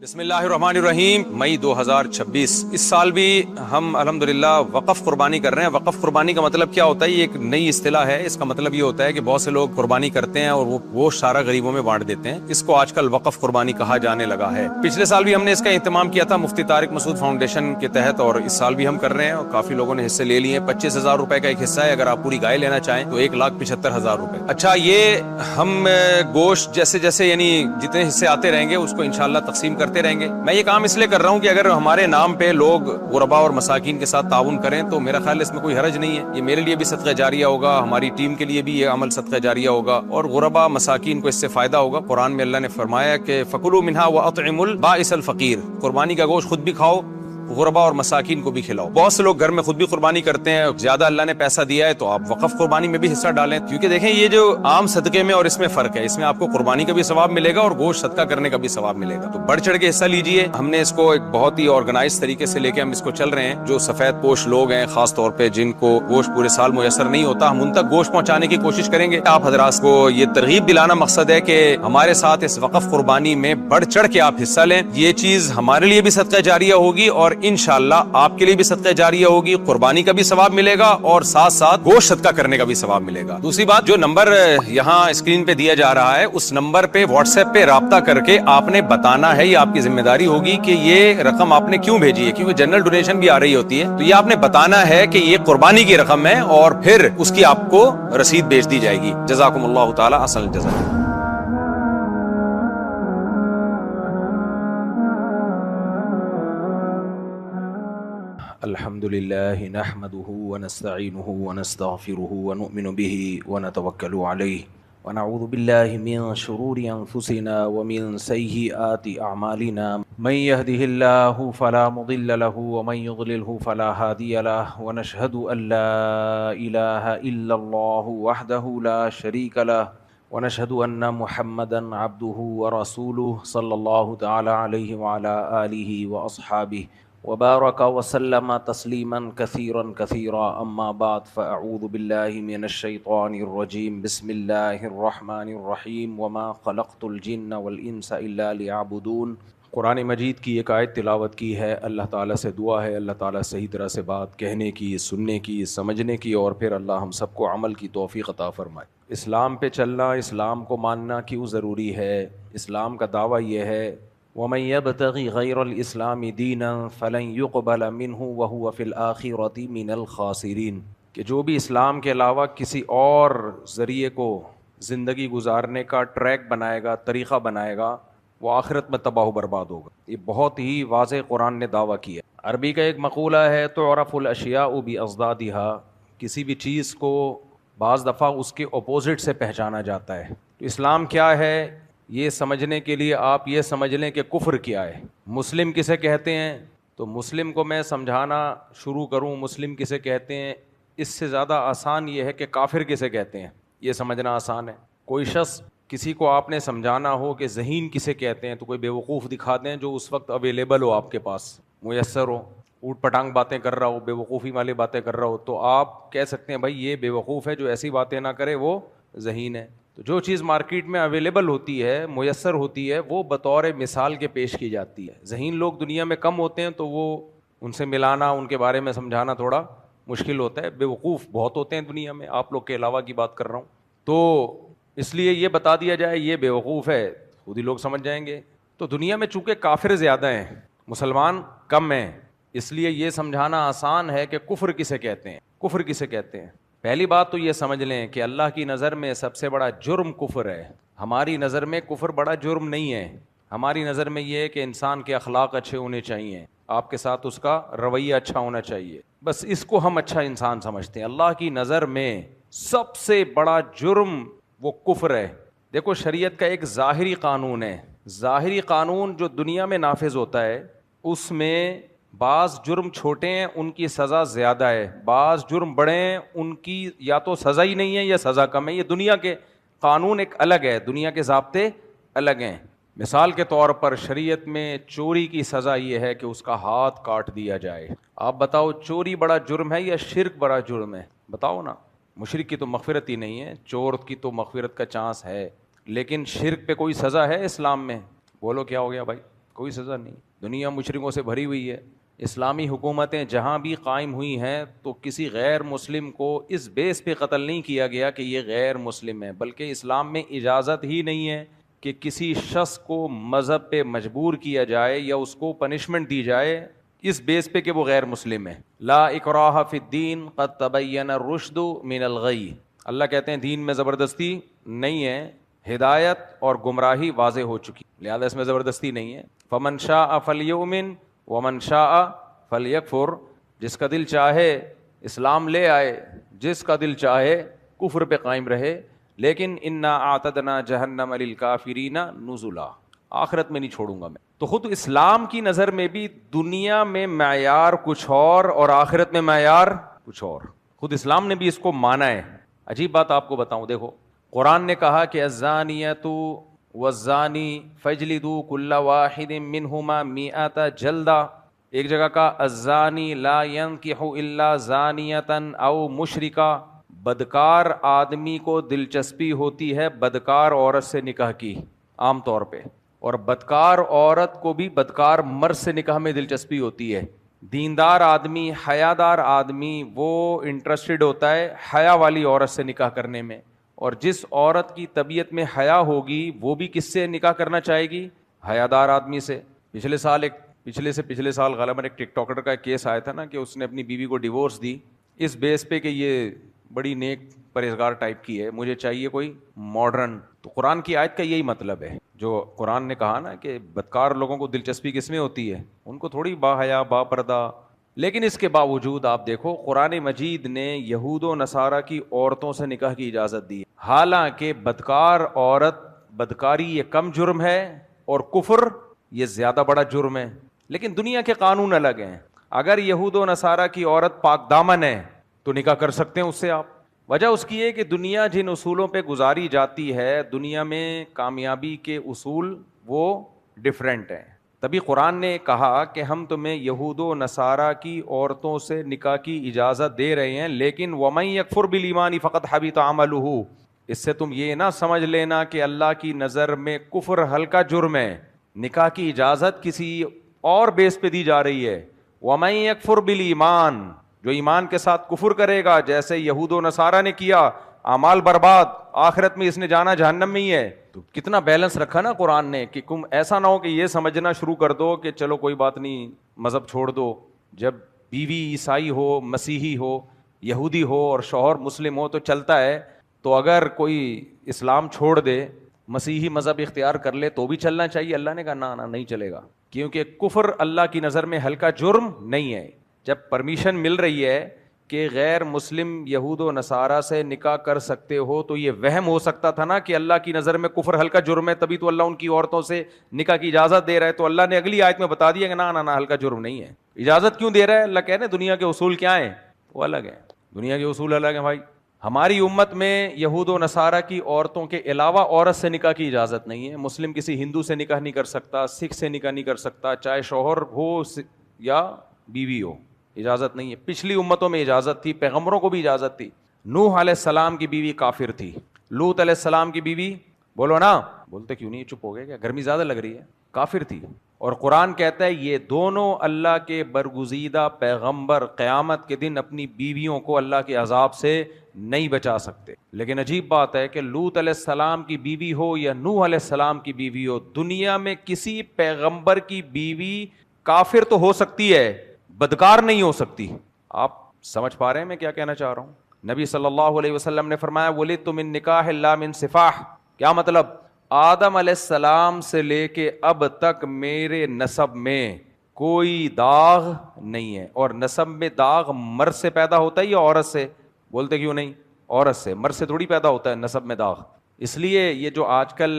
بسم اللہ الرحمن الرحیم۔ مئی 2026 اس سال بھی ہم الحمدللہ وقف قربانی کر رہے ہیں۔ وقف قربانی کا مطلب کیا ہوتا ہے؟ یہ ایک نئی اصطلاح ہے۔ اس کا مطلب یہ ہوتا ہے کہ بہت سے لوگ قربانی کرتے ہیں اور وہ گوشت سارا غریبوں میں بانٹ دیتے ہیں۔ اس کو آج کل وقف قربانی کہا جانے لگا ہے۔ پچھلے سال بھی ہم نے اس کا اہتمام کیا تھا مفتی طارق مسعود فاؤنڈیشن کے تحت، اور اس سال بھی ہم کر رہے ہیں اور کافی لوگوں نے حصے لے لیے ہیں۔ 25,000 روپے کا ایک حصہ ہے۔ اگر آپ پوری گائے لینا چاہیں تو 1,75,000 روپے۔ اچھا، یہ ہم گوشت جیسے جیسے یعنی جتنے حصے آتے رہیں گے اس کو انشاءاللہ تقسیم کرتے رہیں گے۔ میں یہ کام اس لیے کر رہا ہوں کہ اگر ہمارے نام پہ لوگ غرباء اور مساکین کے ساتھ تعاون کریں تو میرا خیال اس میں کوئی حرج نہیں ہے۔ یہ میرے لیے بھی صدقہ جاریہ ہوگا، ہماری ٹیم کے لیے بھی یہ عمل صدقہ جاریہ ہوگا اور غرباء مساکین کو اس سے فائدہ ہوگا۔ قرآن میں اللہ نے فرمایا کہ فَكُلُوا مِنْهَا وَأَطْعِمُوا الْبَائِسَ الْفَقِيرَ، قربانی کا گوشت خود بھی کھاؤ، غرباء اور مساکین کو بھی کھلاؤ۔ بہت سے لوگ گھر میں خود بھی قربانی کرتے ہیں، زیادہ اللہ نے پیسہ دیا ہے تو آپ وقف قربانی میں بھی حصہ ڈالیں، کیونکہ دیکھیں یہ جو عام صدقے میں اور اس میں فرق ہے۔ اس میں آپ کو قربانی کا بھی ثواب ملے گا اور گوشت صدقہ کرنے کا بھی ثواب ملے گا، تو بڑھ چڑھ کے حصہ لیجئے۔ ہم نے اس کو ایک بہت ہی آرگنائز طریقے سے لے کے ہم اس کو چل رہے ہیں۔ جو سفید پوش لوگ ہیں خاص طور پہ جن کو گوشت پورے سال میسر نہیں ہوتا، ہم ان تک گوشت پہنچانے کی کوشش کریں گے۔ آپ حضرات کو یہ ترغیب دلانا مقصد ہے کہ ہمارے ساتھ اس وقف قربانی میں بڑھ چڑھ کے آپ حصہ لیں۔ یہ چیز ہمارے لیے بھی صدقہ جاریہ ہوگی اور انشاءاللہ آپ کے لیے بھی صدقہ جاریہ ہوگی، قربانی کا بھی ثواب ملے گا اور ساتھ ساتھ گوشت صدقہ کرنے کا بھی ثواب ملے گا۔ دوسری بات، جو نمبر یہاں اسکرین پہ دیا جا رہا ہے اس نمبر پہ واٹس ایپ پہ رابطہ کر کے آپ نے بتانا ہے، یہ آپ کی ذمہ داری ہوگی کہ یہ رقم آپ نے کیوں بھیجی ہے، کیونکہ جنرل ڈونیشن بھی آ رہی ہوتی ہے، تو یہ آپ نے بتانا ہے کہ یہ قربانی کی رقم ہے اور پھر اس کی آپ کو رسید بھیج دی جائے گی۔ جزاکم اللہ تعالی احسن الجزاء۔ الحمد لله نحمده ونستعينه ونستغفره ونؤمن به ونتوكل عليه ونعوذ بالله من شرور أنفسنا ومن سيئات أعمالنا من يهده الله فلا مضل له ومن يضلله فلا هادي له ونشهد أن لا إله إلا الله وحده لا شريك له ونشهد أن محمدا عبده ورسوله صلى الله تعالى عليه وعلى آله وأصحابه وبارك وسلم تسلیما کثیرا کثیرا، اما بعد فاعوذ باللہ من الشیطان الرجیم، بسم اللہ الرحمن الرحیم، وما خلقت الجن والانس الا لیعبدون۔ قرآن مجید کی ایک آیت تلاوت کی ہے۔ اللہ تعالیٰ سے دعا ہے اللہ تعالیٰ صحیح طرح سے بات کہنے کی، سننے کی، سمجھنے کی، اور پھر اللہ ہم سب کو عمل کی توفیق عطا فرمائے۔ اسلام پہ چلنا، اسلام کو ماننا کیوں ضروری ہے؟ اسلام کا دعویٰ یہ ہے وَمَن يَبْتَغِ غَيْرَ الْإِسْلَامِ دِينًا فَلَن يُقْبَلَ مِنْهُ وَهُوَ فِي الْآخِرَةِ مِنَ الْخَاسِرِينَ، کہ جو بھی اسلام کے علاوہ کسی اور ذریعے کو زندگی گزارنے کا ٹریک بنائے گا، طریقہ بنائے گا، وہ آخرت میں تباہ و برباد ہوگا۔ یہ بہت ہی واضح قرآن نے دعویٰ کیا۔ عربی کا ایک مقولہ ہے تُعْرَفُ الْأَشْيَاءُ بِأَضْدَادِهَا، کسی بھی چیز کو بعض دفعہ اس کے اپوزٹ سے پہچانا جاتا ہے۔ تو اسلام کیا ہے یہ سمجھنے کے لیے آپ یہ سمجھ لیں کہ کفر کیا ہے۔ مسلم کسے کہتے ہیں؟ تو مسلم کو میں سمجھانا شروع کروں مسلم کسے کہتے ہیں، اس سے زیادہ آسان یہ ہے کہ کافر کسے کہتے ہیں، یہ سمجھنا آسان ہے۔ کوئی شخص کسی کو آپ نے سمجھانا ہو کہ ذہین کسے کہتے ہیں تو کوئی بیوقوف دکھا دیں جو اس وقت اویلیبل ہو، آپ کے پاس میسر ہو، اوٹ پٹانگ باتیں کر رہا ہو، بیوقوفی والی باتیں کر رہا ہو، تو آپ کہہ سکتے ہیں بھائی یہ بیوقوف ہے، جو ایسی باتیں نہ کرے وہ ذہین ہے۔ تو جو چیز مارکیٹ میں اویلیبل ہوتی ہے، میسر ہوتی ہے، وہ بطور مثال کے پیش کی جاتی ہے۔ ذہین لوگ دنیا میں کم ہوتے ہیں تو وہ ان سے ملانا، ان کے بارے میں سمجھانا تھوڑا مشکل ہوتا ہے۔ بیوقوف بہت ہوتے ہیں دنیا میں، آپ لوگ کے علاوہ کی بات کر رہا ہوں، تو اس لیے یہ بتا دیا جائے یہ بیوقوف ہے، خود ہی لوگ سمجھ جائیں گے۔ تو دنیا میں چونکہ کافر زیادہ ہیں، مسلمان کم ہیں، اس لیے یہ سمجھانا آسان ہے کہ کفر کسے کہتے ہیں، کفر کسے کہتے ہیں۔ پہلی بات تو یہ سمجھ لیں کہ اللہ کی نظر میں سب سے بڑا جرم کفر ہے۔ ہماری نظر میں کفر بڑا جرم نہیں ہے، ہماری نظر میں یہ ہے کہ انسان کے اخلاق اچھے ہونے چاہیے، آپ کے ساتھ اس کا رویہ اچھا ہونا چاہیے، بس اس کو ہم اچھا انسان سمجھتے ہیں۔ اللہ کی نظر میں سب سے بڑا جرم وہ کفر ہے۔ دیکھو شریعت کا ایک ظاہری قانون ہے، ظاہری قانون جو دنیا میں نافذ ہوتا ہے اس میں بعض جرم چھوٹے ہیں ان کی سزا زیادہ ہے، بعض جرم بڑے ہیں ان کی یا تو سزا ہی نہیں ہے یا سزا کم ہے۔ یہ دنیا کے قانون ایک الگ ہے، دنیا کے ضابطے الگ ہیں۔ مثال کے طور پر شریعت میں چوری کی سزا یہ ہے کہ اس کا ہاتھ کاٹ دیا جائے۔ آپ بتاؤ چوری بڑا جرم ہے یا شرک بڑا جرم ہے؟ بتاؤ نا۔ مشرک کی تو مغفرت ہی نہیں ہے، چور کی تو مغفرت کا چانس ہے، لیکن شرک پہ کوئی سزا ہے اسلام میں؟ بولو کیا ہو گیا بھائی؟ کوئی سزا نہیں. دنیا مشرکوں سے بھری ہوئی ہے. اسلامی حکومتیں جہاں بھی قائم ہوئی ہیں تو کسی غیر مسلم کو اس بیس پہ قتل نہیں کیا گیا کہ یہ غیر مسلم ہے، بلکہ اسلام میں اجازت ہی نہیں ہے کہ کسی شخص کو مذہب پہ مجبور کیا جائے یا اس کو پنشمنٹ دی جائے اس بیس پہ کہ وہ غیر مسلم ہے. لا اکراہ فی الدین قد تبین الرشد من الغی. اللہ کہتے ہیں دین میں زبردستی نہیں ہے، ہدایت اور گمراہی واضح ہو چکی، لہذا اس میں زبردستی نہیں ہے. فمن شاء فلیؤمن ومن شاء فلیکفر. جس کا دل چاہے اسلام لے آئے، جس کا دل چاہے کفر پہ قائم رہے، لیکن انا اعتدنا جہنم للکافرین نزلا. آخرت میں نہیں چھوڑوں گا میں. تو خود اسلام کی نظر میں بھی دنیا میں معیار کچھ اور آخرت میں معیار کچھ اور. خود اسلام نے بھی اس کو مانا ہے. عجیب بات آپ کو بتاؤں، دیکھو قرآن نے کہا کہ الزانیۃ والزانی فاجلدوا کل واحد منہما مئۃ جلدہ. ایک جگہ کا الزانی لا ینکح الا زانیۃ او مشرکہ. بدکار آدمی کو دلچسپی ہوتی ہے بدکار عورت سے نکاح کی عام طور پہ، اور بدکار عورت کو بھی بدکار مرد سے نکاح میں دلچسپی ہوتی ہے. دیندار آدمی، حیادار آدمی وہ انٹرسٹڈ ہوتا ہے حیا والی عورت سے نکاح کرنے میں، اور جس عورت کی طبیعت میں حیا ہوگی وہ بھی کس سے نکاح کرنا چاہے گی؟ حیادار آدمی سے. پچھلے سال غالباً ایک ٹک ٹاکر کا کیس آیا تھا نا کہ اس نے اپنی بیوی کو ڈیورس دی اس بیس پہ کہ یہ بڑی نیک پرہیزگار ٹائپ کی ہے، مجھے چاہیے کوئی ماڈرن. تو قرآن کی آیت کا یہی مطلب ہے جو قرآن نے کہا نا کہ بدکار لوگوں کو دلچسپی کس میں ہوتی ہے، ان کو تھوڑی با حیا با پردہ. لیکن اس کے باوجود آپ دیکھو قرآن مجید نے یہود و نصارہ کی عورتوں سے نکاح کی اجازت دی، حالانکہ بدکار عورت بدکاری یہ کم جرم ہے اور کفر یہ زیادہ بڑا جرم ہے. لیکن دنیا کے قانون الگ ہیں. اگر یہود و نصارہ کی عورت پاک دامن ہے تو نکاح کر سکتے ہیں اس سے آپ. وجہ اس کی ہے کہ دنیا جن اصولوں پہ گزاری جاتی ہے، دنیا میں کامیابی کے اصول وہ ڈیفرنٹ ہیں. تبھی قرآن نے کہا کہ ہم تمہیں یہود و نصارہ کی عورتوں سے نکاح کی اجازت دے رہے ہیں، لیکن وَمَن يَكْفُرْ بِالْإِيمَانِ فَقَدْ حَبِطَ عَمَلُهُ. اس سے تم یہ نہ سمجھ لینا کہ اللہ کی نظر میں کفر ہلکا جرم ہے. نکاح کی اجازت کسی اور بیس پہ دی جا رہی ہے. وَمَن يَكْفُرْ بِالْإِيمَانِ، جو ایمان کے ساتھ کفر کرے گا جیسے یہود و نصارہ نے کیا، اعمال برباد، آخرت میں اس نے جانا جہنم میں ہی ہے. تو کتنا بیلنس رکھا نا قرآن نے کہ تم ایسا نہ ہو کہ یہ سمجھنا شروع کر دو کہ چلو کوئی بات نہیں مذہب چھوڑ دو. جب بیوی عیسائی ہو، مسیحی ہو، یہودی ہو اور شوہر مسلم ہو تو چلتا ہے. تو اگر کوئی اسلام چھوڑ دے مسیحی مذہب اختیار کر لے تو بھی چلنا چاہیے. اللہ نے کہا نہ نہیں چلے گا، کیونکہ کفر اللہ کی نظر میں ہلکا جرم نہیں ہے. جب پرمیشن مل رہی ہے کہ غیر مسلم یہود و نصارہ سے نکاح کر سکتے ہو تو یہ وہم ہو سکتا تھا نا کہ اللہ کی نظر میں کفر ہلکا جرم ہے، تبھی تو اللہ ان کی عورتوں سے نکاح کی اجازت دے رہا ہے. تو اللہ نے اگلی آیت میں بتا دیا کہ نہ ہلکا جرم نہیں ہے. اجازت کیوں دے رہا ہے؟ اللہ کہہ رہے ہیں دنیا کے اصول کیا ہیں، وہ الگ ہیں. دنیا کے اصول الگ ہیں بھائی. ہماری امت میں یہود و نصارہ کی عورتوں کے علاوہ عورت سے نکاح کی اجازت نہیں ہے. مسلم کسی ہندو سے نکاح نہیں کر سکتا، سکھ سے نکاح نہیں کر سکتا، چاہے شوہر ہو یا بیوی ہو، اجازت نہیں ہے. پچھلی امتوں میں اجازت تھی، پیغمبروں کو بھی اجازت تھی. نوح علیہ السلام کی بیوی کافر تھی، لوط علیہ السلام کی بیوی بولو نا، بولتے کیوں نہیں، چپ ہو گئے کیا، گرمی زیادہ لگ رہی ہے، کافر تھی. اور قرآن کہتا ہے یہ دونوں اللہ کے برگزیدہ پیغمبر قیامت کے دن اپنی بیویوں کو اللہ کے عذاب سے نہیں بچا سکتے. لیکن عجیب بات ہے کہ لوط علیہ السلام کی بیوی ہو یا نوح علیہ السلام کی بیوی ہو، دنیا میں کسی پیغمبر کی بیوی کافر تو ہو سکتی ہے، بدکار نہیں ہو سکتی. آپ سمجھ پا رہے ہیں میں کیا کہنا چاہ رہا ہوں؟ نبی صلی اللہ علیہ وسلم نے فرمایا وَلِدْتُ مِن نِكَاحٍ لَا مِن صِفَاحٍ. کیا مطلب؟ آدم علیہ السلام سے لے کے اب تک میرے نسب میں کوئی داغ نہیں ہے. اور نسب میں داغ مرد سے پیدا ہوتا ہے یا عورت سے؟ بولتے کیوں نہیں؟ عورت سے. مرد سے تھوڑی پیدا ہوتا ہے نسب میں داغ. اس لیے یہ جو آج کل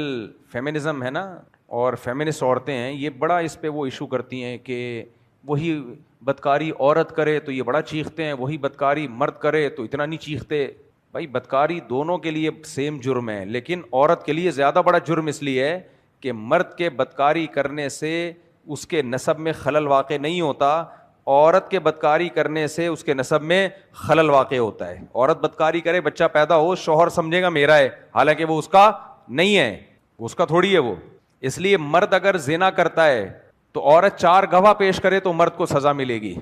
فیمنزم ہے نا اور فیمنسٹ عورتیں ہیں، یہ بڑا اس پہ وہ ایشو کرتی ہیں کہ وہی بدکاری عورت کرے تو یہ بڑا چیختے ہیں، وہی بدکاری مرد کرے تو اتنا نہیں چیختے. بھائی بدکاری دونوں کے لیے سیم جرم ہے، لیکن عورت کے لیے زیادہ بڑا جرم اس لیے ہے کہ مرد کے بدکاری کرنے سے اس کے نسب میں خلل واقع نہیں ہوتا، عورت کے بدکاری کرنے سے اس کے نسب میں خلل واقع ہوتا ہے. عورت بدکاری کرے، بچہ پیدا ہو، شوہر سمجھے گا میرا ہے، حالانکہ وہ اس کا نہیں ہے، اس کا تھوڑی ہے وہ. اس لیے مرد اگر زنا کرتا ہے تو عورت 4 گواہ پیش کرے تو مرد کو سزا ملے گی.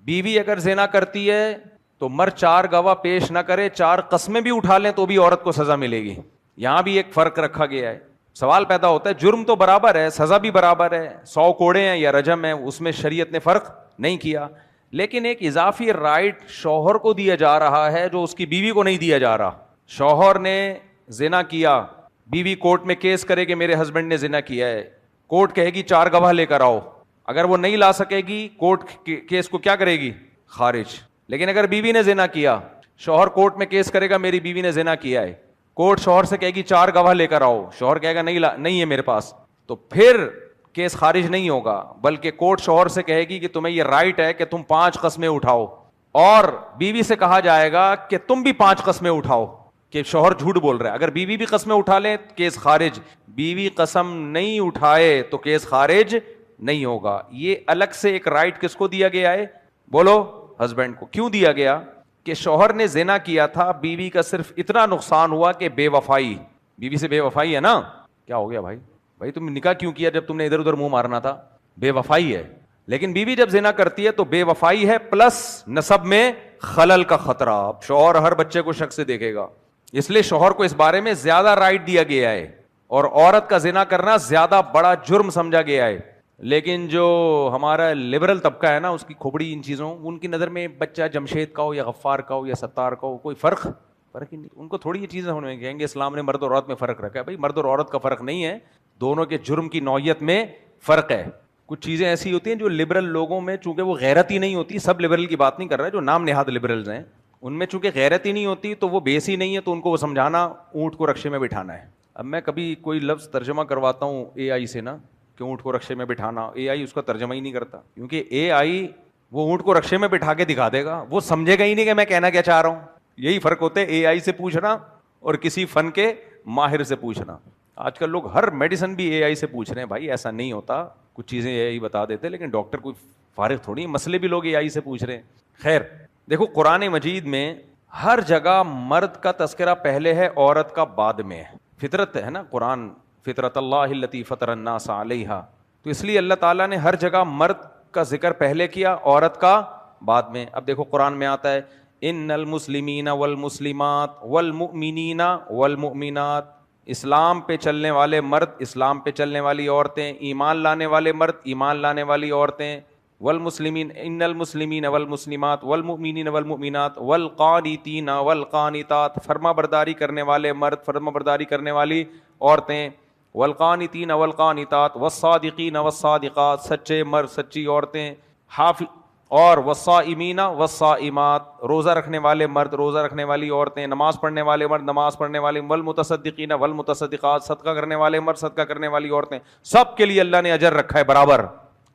بیوی اگر زنا کرتی ہے تو مرد 4 گواہ پیش نہ کرے, 4 قسمیں بھی اٹھا لیں تو بھی عورت کو سزا ملے گی. یہاں بھی ایک فرق رکھا گیا ہے. سوال پیدا ہوتا ہے, جرم تو برابر ہے, سزا بھی برابر ہے, 100 کوڑے ہیں یا رجم ہے, اس میں شریعت نے فرق نہیں کیا, لیکن ایک اضافی رائٹ شوہر کو دیا جا رہا ہے جو اس کی بیوی کو نہیں دیا جا رہا. شوہر نے زنا کیا, بیوی کورٹ میں کیس کرے کہ میرے ہسبینڈ نے زنا کیا ہے, کورٹ کہے گی 4 گواہ لے کر آؤ, اگر وہ نہیں لا سکے گی کورٹ کیس کو کیا کرے گی, خارج. لیکن اگر بیوی نے زنا کیا, شوہر کورٹ میں کیس کرے گا میری بیوی نے زنا کیا ہے, کورٹ شوہر سے کہے گی 4 گواہ لے کر آؤ, شوہر کہے گا نہیں ہے میرے پاس, تو پھر کیس خارج نہیں ہوگا, بلکہ کورٹ شوہر سے کہے گی کہ تمہیں یہ رائٹ ہے کہ تم 5 قسمیں اٹھاؤ, اور بیوی سے کہا جائے گا کہ تم بھی 5 قسمیں اٹھاؤ, کہ شوہر جھوٹ بول رہا ہے. اگر بیوی بھی قسمیں اٹھا لے کیس خارج, بیوی قسم نہیں اٹھائے تو کیس خارج نہیں ہوگا. یہ الگ سے ایک رائٹ کس کو دیا گیا ہے, بولو, ہسبینڈ کو. کیوں دیا گیا؟ کہ شوہر نے زنا کیا تھا, بیوی کا صرف اتنا نقصان ہوا کہ بے وفائی, بیوی سے بے وفائی ہے نا. کیا ہو گیا بھائی تم نکاح کیوں کیا جب تم نے ادھر ادھر منہ مارنا تھا؟ بے وفائی ہے. لیکن بیوی جب زنا کرتی ہے تو بے وفائی ہے پلس نسب میں خلل کا خطرہ. اب شوہر ہر بچے کو شک سے دیکھے گا, اس لیے شوہر کو اس بارے میں زیادہ رائٹ دیا گیا ہے, اور عورت کا زنا کرنا زیادہ بڑا جرم سمجھا گیا ہے. لیکن جو ہمارا لبرل طبقہ ہے نا, اس کی کھوپڑی ان چیزوں, ان کی نظر میں بچہ جمشید کا ہو یا غفار کا ہو یا ستار کا ہو, کوئی فرق ہی نہیں. ان کو تھوڑی یہ چیزیں ہونے کہیں گے اسلام نے مرد اور عورت میں فرق رکھا ہے. بھائی مرد اور عورت کا فرق نہیں ہے, دونوں کے جرم کی نوعیت میں فرق ہے. کچھ چیزیں ایسی ہوتی ہیں جو لبرل لوگوں میں, چونکہ وہ غیرت ہی نہیں ہوتی, سب لبرل کی بات نہیں کر رہا ہے, جو نام نہاد لبرلز ہیں ان میں چونکہ غیرت ہی نہیں ہوتی تو وہ بیس ہی نہیں ہے, تو ان کو وہ سمجھانا اونٹ کو رکشے میں بٹھانا ہے. اب میں کبھی کوئی لفظ ترجمہ کرواتا ہوں اے آئی سے نا, کہ اونٹ کو رکشے میں بٹھانا, اے آئی اس کا ترجمہ ہی نہیں کرتا, کیونکہ اے آئی وہ اونٹ کو رکشے میں بٹھا کے دکھا دے گا, وہ سمجھے گا ہی نہیں کہ میں کہنا کیا چاہ رہا ہوں. یہی فرق ہوتا ہے اے آئی سے پوچھنا اور کسی فن کے ماہر سے پوچھنا. آج کل لوگ ہر میڈیسن بھی اے آئی سے پوچھ رہے ہیں. بھائی ایسا نہیں ہوتا, کچھ چیزیں اے آئی بتا دیتے, لیکن ڈاکٹر کوئی فارغ تھوڑی, مسئلے بھی لوگ اے آئی سے پوچھ رہے ہیں. خیر دیکھو, قرآن مجید میں ہر جگہ مرد کا تذکرہ پہلے ہے, عورت کا بعد میں. فطرت ہے نا قرآن, فطرت اللہ التی فطر الناس علیہا, تو اس لیے اللہ تعالیٰ نے ہر جگہ مرد کا ذکر پہلے کیا, عورت کا بعد میں. اب دیکھو قرآن میں آتا ہے ان المسلمین والمسلمات والمؤمنین والمؤمنات, اسلام پہ چلنے والے مرد, اسلام پہ چلنے والی عورتیں, ایمان لانے والے مرد, ایمان لانے والی عورتیں, والمسلمین ان المسلمین والمسلمات والمؤمنین والمؤمنات والقانتین والقانتات, فرما برداری کرنے والے مرد, فرما برداری کرنے والی عورتیں, والقانتین والقانتات والصادقین والصادقات, سچے مرد سچی عورتیں, اور والصائمین والصائمات, روزہ رکھنے والے مرد روزہ رکھنے والی عورتیں, نماز پڑھنے والے مرد نماز پڑھنے والے, والمتصدقین والمتصدقات, صدقہ کرنے والے مرد صدقہ کرنے والی عورتیں. سب کے لیے اللہ نے اجر رکھا ہے برابر,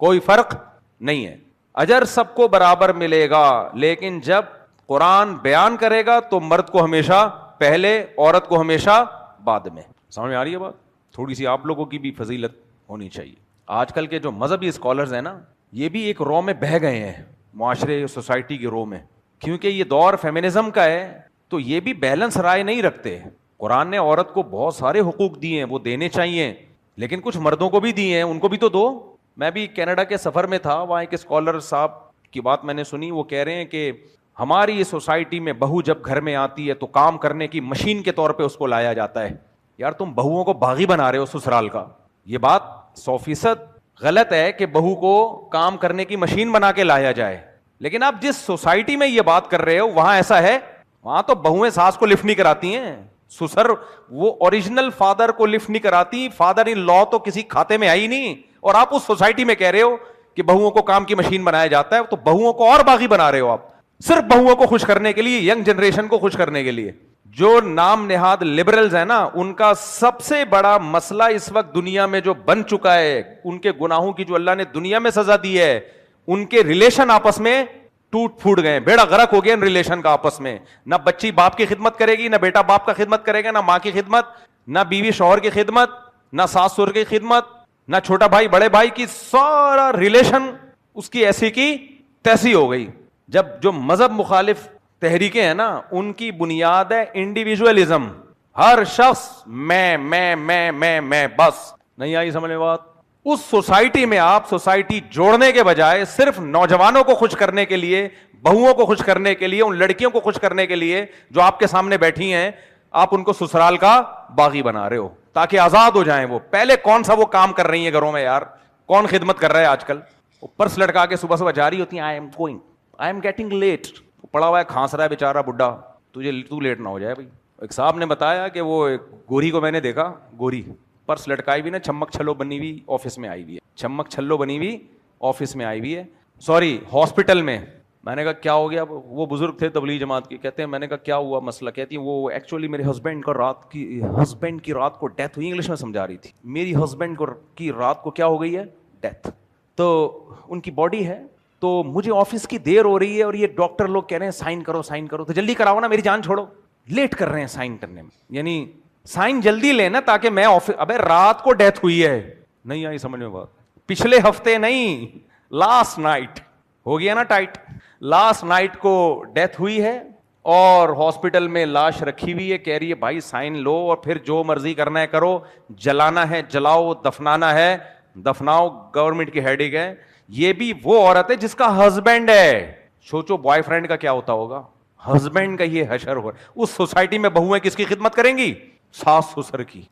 کوئی فرق نہیں ہے, اجر سب کو برابر ملے گا. لیکن جب قرآن بیان کرے گا تو مرد کو ہمیشہ پہلے, عورت کو ہمیشہ بعد میں. سمجھ میں آ رہی ہے بات؟ تھوڑی سی آپ لوگوں کی بھی فضیلت ہونی چاہیے. آج کل کے جو مذہبی اسکالرز ہیں نا, یہ بھی ایک رو میں بہہ گئے ہیں, معاشرے سوسائٹی کے رو میں, کیونکہ یہ دور فیمنزم کا ہے, تو یہ بھی بیلنس رائے نہیں رکھتے. قرآن نے عورت کو بہت سارے حقوق دیے ہیں, وہ دینے چاہیے, لیکن کچھ مردوں کو بھی دیے ہیں, ان کو بھی تو دو. میں بھی کینیڈا کے سفر میں تھا, وہاں ایک اسکالر صاحب کی بات میں نے سنی, وہ کہہ رہے ہیں کہ ہماری یہ سوسائٹی میں بہو جب گھر میں آتی ہے تو کام کرنے کی مشین کے طور پہ اس کو لایا جاتا ہے. یار تم بہوؤں کو باغی بنا رہے ہو سسرال کا. یہ بات 100% غلط ہے کہ بہو کو کام کرنے کی مشین بنا کے لایا جائے, لیکن آپ جس سوسائٹی میں یہ بات کر رہے ہو وہاں ایسا ہے, وہاں تو بہویں ساس کو لفٹ نہیں کراتی ہیں, سسر وہ اوریجنل فادر کو لفٹ نہیں کراتی, فادر ان لا تو کسی کھاتے میں آئی نہیں, اور آپ اس سوسائٹی میں کہہ رہے ہو کہ بہوؤں کو کام کی مشین بنایا جاتا ہے. تو بہوؤں کو اور باغی بنا رہے ہو آپ, صرف بہوؤں کو خوش کرنے کے لیے, ینگ جنریشن کو خوش کرنے کے لیے. جو نام نہاد لبرلز ہیں نا, ان کا سب سے بڑا مسئلہ اس وقت دنیا میں جو بن چکا ہے, ان کے گناہوں کی جو اللہ نے دنیا میں سزا دی ہے, ان کے ریلیشن آپس میں ٹوٹ پھوٹ گئے, بیڑا غرق ہو گیا ان ریلیشن کا آپس میں. نہ بچی باپ کی خدمت کرے گی, نہ بیٹا باپ کا خدمت کرے گا, نہ ماں کی خدمت, نہ بیوی شوہر کی خدمت, نہ ساس سسر کی خدمت, نہ چھوٹا بھائی بڑے بھائی کی, سارا ریلیشن اس کی ایسی کی تیسی ہو گئی. جب جو مذہب مخالف تحریکیں ہیں نا, ان کی بنیاد ہے انڈیویجولزم, ہر شخص میں بس. نہیں آئی سمجھ میں بات؟ اس سوسائٹی میں آپ سوسائٹی جوڑنے کے بجائے صرف نوجوانوں کو خوش کرنے کے لیے, بہوؤں کو خوش کرنے کے لیے, ان لڑکیوں کو خوش کرنے کے لیے جو آپ کے سامنے بیٹھی ہیں, آپ ان کو سسرال کا باغی بنا رہے ہو تاکہ آزاد ہو جائیں وہ. پہلے کون سا وہ کام کر رہی ہیں گھروں میں یار, کون خدمت کر رہا ہے آج کل؟ پرس لٹکا کے صبح صبح جا رہی ہوتی ہیں, I'm going, I'm getting late. پڑا ہوا ہے, کھانس رہا ہے بیچارہ بڈھا, تو لیٹ نہ ہو جائے بھائی. ایک صاحب نے بتایا کہ وہ گوری کو میں نے دیکھا, گوری پرس لٹکائی بھی نا, چھمک چھلو بنی ہوئی آفس میں آئی ہوئی ہے, چھمک چھلو بنی ہوئی آفس میں آئی ہوئی ہے, سوری ہاسپٹل میں. میں نے کہا کیا ہو گیا؟ وہ بزرگ تھے تبلیغ جماعت کے, کہتے ہیں میں نے کہا کیا ہوا مسئلہ؟ کہتی ہیں وہ ایکچولی میرے ہسبینڈ کی رات کو ڈیتھ ہوئی. انگلش میں سمجھا رہی تھی, میری ہسبینڈ کی رات کو کیا ہو گئی ہے؟ ڈیتھ. تو ان کی باڈی ہے, تو مجھے آفس کی دیر ہو رہی ہے اور یہ ڈاکٹر لوگ کہہ رہے ہیں سائن کرو سائن کرو, تو جلدی کراؤ نا, میری جان چھوڑو. لیٹ کر رہے ہیں سائن کرنے میں, یعنی سائن جلدی لینا تاکہ میں آفس. ابے رات کو ڈیتھ ہوئی ہے, نہیں آئی سمجھ میں بات؟ پچھلے ہفتے نہیں, لاسٹ نائٹ ہو گیا نا ٹائٹ. لاسٹ نائٹ کو ڈیتھ ہوئی ہے اور ہاسپٹل میں لاش رکھی ہوئی ہے. کہہ رہی ہے بھائی سائن لو اور پھر جو مرضی کرنا ہے کرو, جلانا ہے جلاؤ, دفنانا ہے دفناؤ, گورنمنٹ کی ہیڈک ہے. یہ بھی وہ عورت ہے جس کا ہسبینڈ ہے. سوچو بوائے فرینڈ کا کیا ہوتا ہوگا, ہسبینڈ کا یہ حشر ہو. اس سوسائٹی میں بہویں کس کی خدمت کریں گی؟ ساس سسر کی.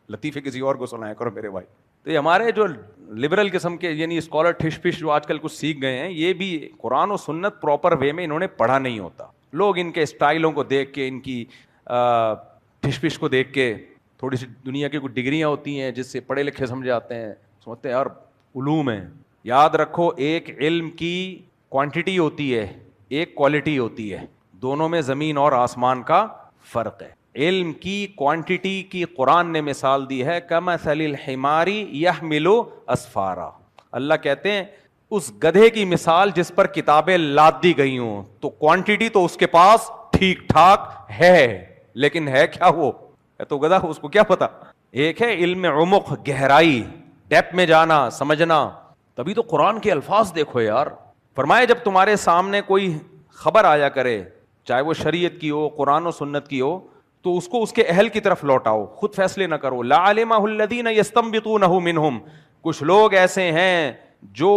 لطیفے کسی اور کو سنایا کرو میرے بھائی. تو یہ ہمارے جو لبرل قسم کے یعنی اسکالر ٹھش پش جو آج کل کچھ سیکھ گئے ہیں, یہ بھی قرآن و سنت پراپر وے میں انہوں نے پڑھا نہیں ہوتا. لوگ ان کے اسٹائلوں کو دیکھ کے, ان کی ٹھش پش کو دیکھ کے, تھوڑی سی دنیا کی کچھ ڈگریاں ہوتی ہیں جس سے پڑھے لکھے سمجھ آتے ہیں, سمجھتے ہیں یار علوم ہیں. یاد رکھو ایک علم کی کوانٹٹی ہوتی ہے, ایک کوالٹی ہوتی ہے, دونوں میں زمین اور آسمان کا فرق ہے. علم کی کوانٹٹی کی قرآن نے مثال دی ہے کمثل الحمار یحمل اسفارا. اللہ کہتے ہیں اس گدھے کی مثال جس پر کتابیں لاد دی گئی ہوں, تو کوانٹٹی تو اس کے پاس ٹھیک ٹھاک ہے, لیکن ہے کیا وہ؟ ہے تو گدھا, اس کو کیا پتا. ایک ہے علم عمق, گہرائی, ڈیپ میں جانا, سمجھنا. تبھی تو قرآن کے الفاظ دیکھو یار. فرمائے جب تمہارے سامنے کوئی خبر آیا کرے, چاہے وہ شریعت کی ہو, قرآن و سنت کی ہو, تو اس کو اس کے اہل کی طرف لوٹاؤ, خود فیصلے نہ کرو. لعلمہ الذین یستنبطونہ منہم. کچھ لوگ ایسے ہیں جو,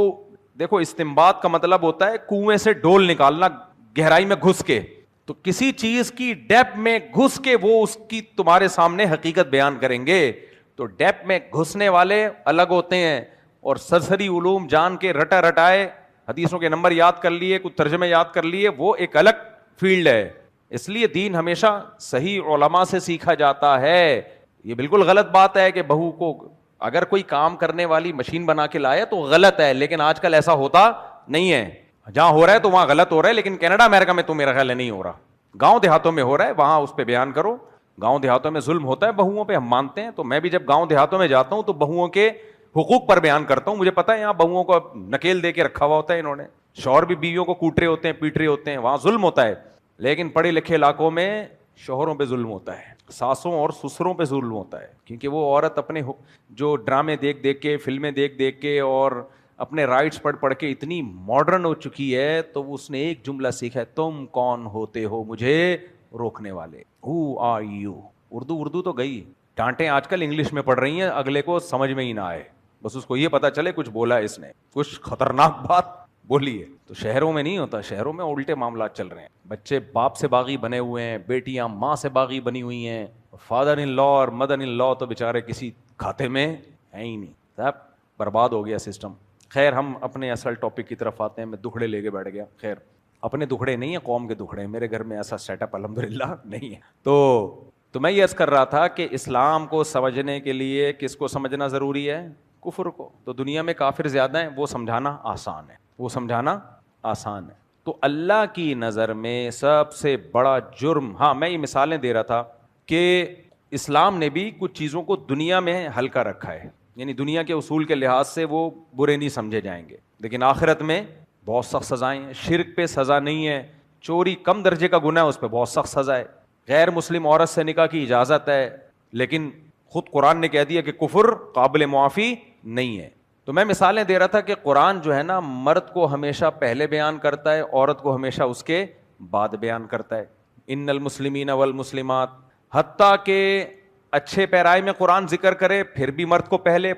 دیکھو استنباط کا مطلب ہوتا ہے کنویں سے ڈول نکالنا, گہرائی میں گھس کے. تو کسی چیز کی ڈیپ میں گھس کے وہ اس کی تمہارے سامنے حقیقت بیان کریں گے. تو ڈیپ میں گھسنے والے الگ ہوتے ہیں, اور سرسری علوم جان کے رٹا رٹائے حدیثوں کے نمبر یاد کر لیے, کچھ ترجمے یاد کر لیے, وہ ایک الگ فیلڈ ہے. اس لیے دین ہمیشہ صحیح علماء سے سیکھا جاتا ہے. یہ بالکل غلط بات ہے کہ بہو کو اگر کوئی کام کرنے والی مشین بنا کے لائے تو غلط ہے, لیکن آج کل ایسا ہوتا نہیں ہے. جہاں ہو رہا ہے تو وہاں غلط ہو رہا ہے, لیکن کینیڈا امریکہ میں تو میرا خیال ہے نہیں ہو رہا. گاؤں دیہاتوں میں ہو رہا ہے, وہاں اس پہ بیان کرو. گاؤں دیہاتوں میں ظلم ہوتا ہے بہوؤں پہ, ہم مانتے ہیں. تو میں بھی جب گاؤں دیہاتوں میں جاتا ہوں تو بہوؤں کے حقوق پر بیان کرتا ہوں. مجھے پتا ہے یہاں بہوؤں کو نکیل دے کے رکھا ہوا ہوتا ہے انہوں نے, شوہر بھی بیویوں کو کوٹ رہے ہوتے ہیں, پیٹ رہے ہوتے ہیں, وہاں ظلم ہوتا ہے. لیکن پڑھے لکھے علاقوں میں شوہروں پہ ظلم ہوتا ہے, ساسوں اور سسروں پہ ظلم ہوتا ہے, کیونکہ وہ عورت اپنے جو ڈرامے دیکھ دیکھ کے, فلمیں دیکھ دیکھ کے اور اپنے رائٹس پڑھ کے اتنی ماڈرن ہو چکی ہے, تو اس نے ایک جملہ سیکھا ہے, تم کون ہوتے ہو مجھے روکنے والے, ہو آر یو. اردو تو گئی, ڈانٹیں آج کل انگلش میں پڑھ رہی ہیں, اگلے کو سمجھ میں ہی نہ آئے, بس اس کو یہ پتا چلے کچھ بولا اس نے, کچھ خطرناک بات بولی ہے. تو شہروں میں نہیں ہوتا, شہروں میں الٹے معاملات چل رہے ہیں. بچے باپ سے باغی بنے ہوئے ہیں, بیٹیاں ماں سے باغی بنی ہوئی ہیں, فادر ان لا اور مدر ان لا تو بیچارے کسی کھاتے میں ہے ہی نہیں. سب برباد ہو گیا سسٹم. خیر ہم اپنے اصل ٹاپک کی طرف آتے ہیں. میں دکھڑے لے کے بیٹھ گیا. خیر اپنے دکھڑے نہیں ہیں, قوم کے دکھڑے ہیں. میرے گھر میں ایسا سیٹ اپ الحمدللہ نہیں ہے. تو میں یہ عرض کر رہا تھا کہ اسلام کو سمجھنے کے لیے کس کو سمجھنا ضروری ہے؟ کفر کو. تو دنیا میں کافر زیادہ ہیں, وہ سمجھانا آسان ہے, وہ سمجھانا آسان ہے. تو اللہ کی نظر میں سب سے بڑا جرم, ہاں میں یہ مثالیں دے رہا تھا کہ اسلام نے بھی کچھ چیزوں کو دنیا میں ہلکا رکھا ہے, یعنی دنیا کے اصول کے لحاظ سے وہ برے نہیں سمجھے جائیں گے, لیکن آخرت میں بہت سخت سزائیں ہیں. شرک پہ سزا نہیں ہے, چوری کم درجے کا گناہ ہے, اس پہ بہت سخت سزا ہے. غیر مسلم عورت سے نکاح کی اجازت ہے, لیکن خود قرآن نے کہہ دیا کہ کفر قابل معافی نہیں ہے. تو میں مثالیں دے رہا تھا کہ قرآن جو ہے نا, مرد کو ہمیشہ پہلے بیان کرتا ہے, عورت کو ہمیشہ اس کے بعد بیان کرتا ہے. ان المسلمین والمسلمات, حتیٰ کہ اچھے پیرائے میں قرآن ذکر کرے پھر بھی مرد کو پہلے،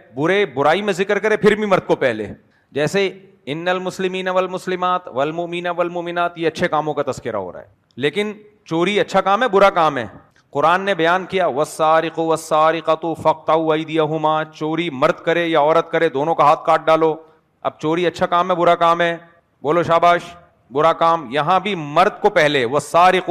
برائی میں ذکر کرے پھر بھی مرد کو پہلے. جیسے ان المسلمین والمسلمات والمؤمنین والمؤمنات، یہ اچھے کاموں کا تذکرہ ہو رہا ہے، لیکن چوری اچھا کام ہے برا کام ہے. قرآن نے بیان کیا والسارق والسارقۃ فاقطعوا ایدیہما، چوری مرد کرے یا عورت کرے دونوں کا ہاتھ کاٹ ڈالو. اب چوری اچھا کام ہے برا کام ہے؟ بولو شاباش. برا کام. یہاں بھی مرد کو پہلے، والسارق،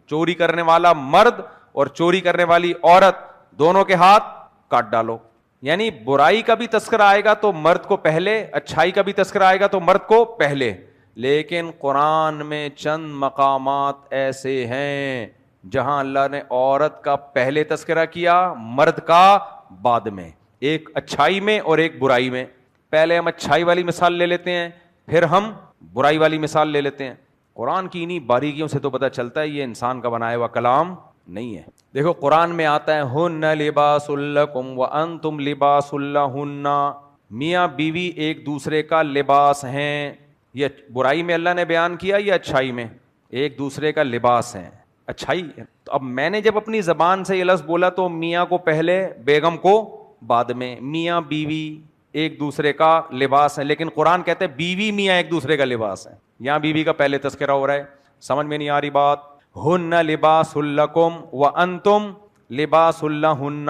چوری کرنے والا مرد اور چوری کرنے والی عورت دونوں کے ہاتھ کاٹ ڈالو. یعنی برائی کا بھی تذکرہ آئے گا تو مرد کو پہلے، اچھائی کا بھی تذکرہ آئے گا تو مرد کو پہلے. لیکن قرآن میں چند مقامات ایسے ہیں جہاں اللہ نے عورت کا پہلے تذکرہ کیا، مرد کا بعد میں، ایک اچھائی میں اور ایک برائی میں. پہلے ہم اچھائی والی مثال لے لیتے ہیں، پھر ہم برائی والی مثال لے لیتے ہیں. قرآن کی انہی باریکیوں سے تو پتہ چلتا ہے یہ انسان کا بنایا ہوا کلام نہیں ہے. دیکھو قرآن میں آتا ہے ہن لباس لکم وانتم لباس لہن، میاں بیوی ایک دوسرے کا لباس ہیں. یہ برائی میں اللہ نے بیان کیا یا اچھائی میں؟ ایک دوسرے کا لباس ہیں، اچھائی. تو اب میں نے جب اپنی زبان سے یہ لفظ بولا تو میاں کو پہلے بیگم کو بعد میں. میاں بیوی ایک دوسرے کا لباس ہے، لیکن قرآن کہتے ہیں بیوی میاں ایک دوسرے کا لباس ہے. یہاں بیوی کا پہلے تذکرہ ہو رہا ہے. سمجھ میں نہیں آ رہی بات؟ ہن لباس لکم وانتم لباس لہن،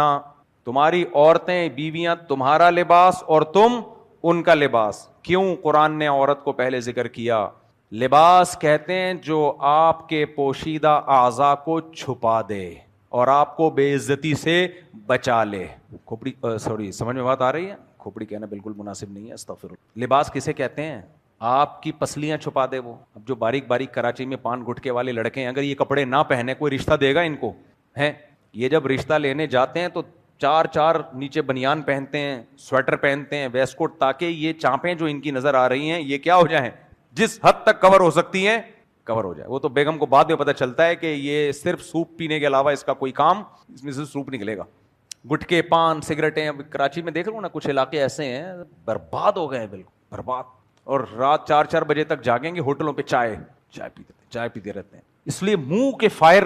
تمہاری عورتیں بیویاں تمہارا لباس اور تم ان کا لباس. کیوں قرآن نے عورت کو پہلے ذکر کیا؟ لباس کہتے ہیں جو آپ کے پوشیدہ اعضاء کو چھپا دے اور آپ کو بے عزتی سے بچا لے. کھوپڑی سوری، سمجھ میں بات آ رہی ہے؟ کھوپڑی کہنا بالکل مناسب نہیں ہے، استغفر اللہ. لباس کسے کہتے ہیں؟ آپ کی پسلیاں چھپا دے وہ. اب جو باریک باریک کراچی میں پان گٹکے والے لڑکے ہیں، اگر یہ کپڑے نہ پہنے کوئی رشتہ دے گا ان کو؟ ہیں یہ جب رشتہ لینے جاتے ہیں تو چار نیچے بنیان پہنتے ہیں، سویٹر پہنتے ہیں، ویسٹ کوٹ، تاکہ یہ چانپیں جو ان کی نظر آ رہی ہیں یہ کیا ہو جائیں، جس حد تک کور ہو سکتی ہیں کور ہو جائے. وہ تو بیگم کو بعد میں پتہ چلتا ہے کہ یہ صرف سوپ پینے کے علاوہ اس کا کوئی کام، اس میں سے سوپ نکلے گا. گٹکے، پان، سگریٹیں. اب کراچی میں دیکھ لو نا، کچھ علاقے ایسے ہیں برباد ہو گئے ہیں، بالکل برباد. اور رات 4 بجے تک جاگیں گے ہوٹلوں پہ، چائے پیتے رہتے ہیں. اس لیے منہ کے فائر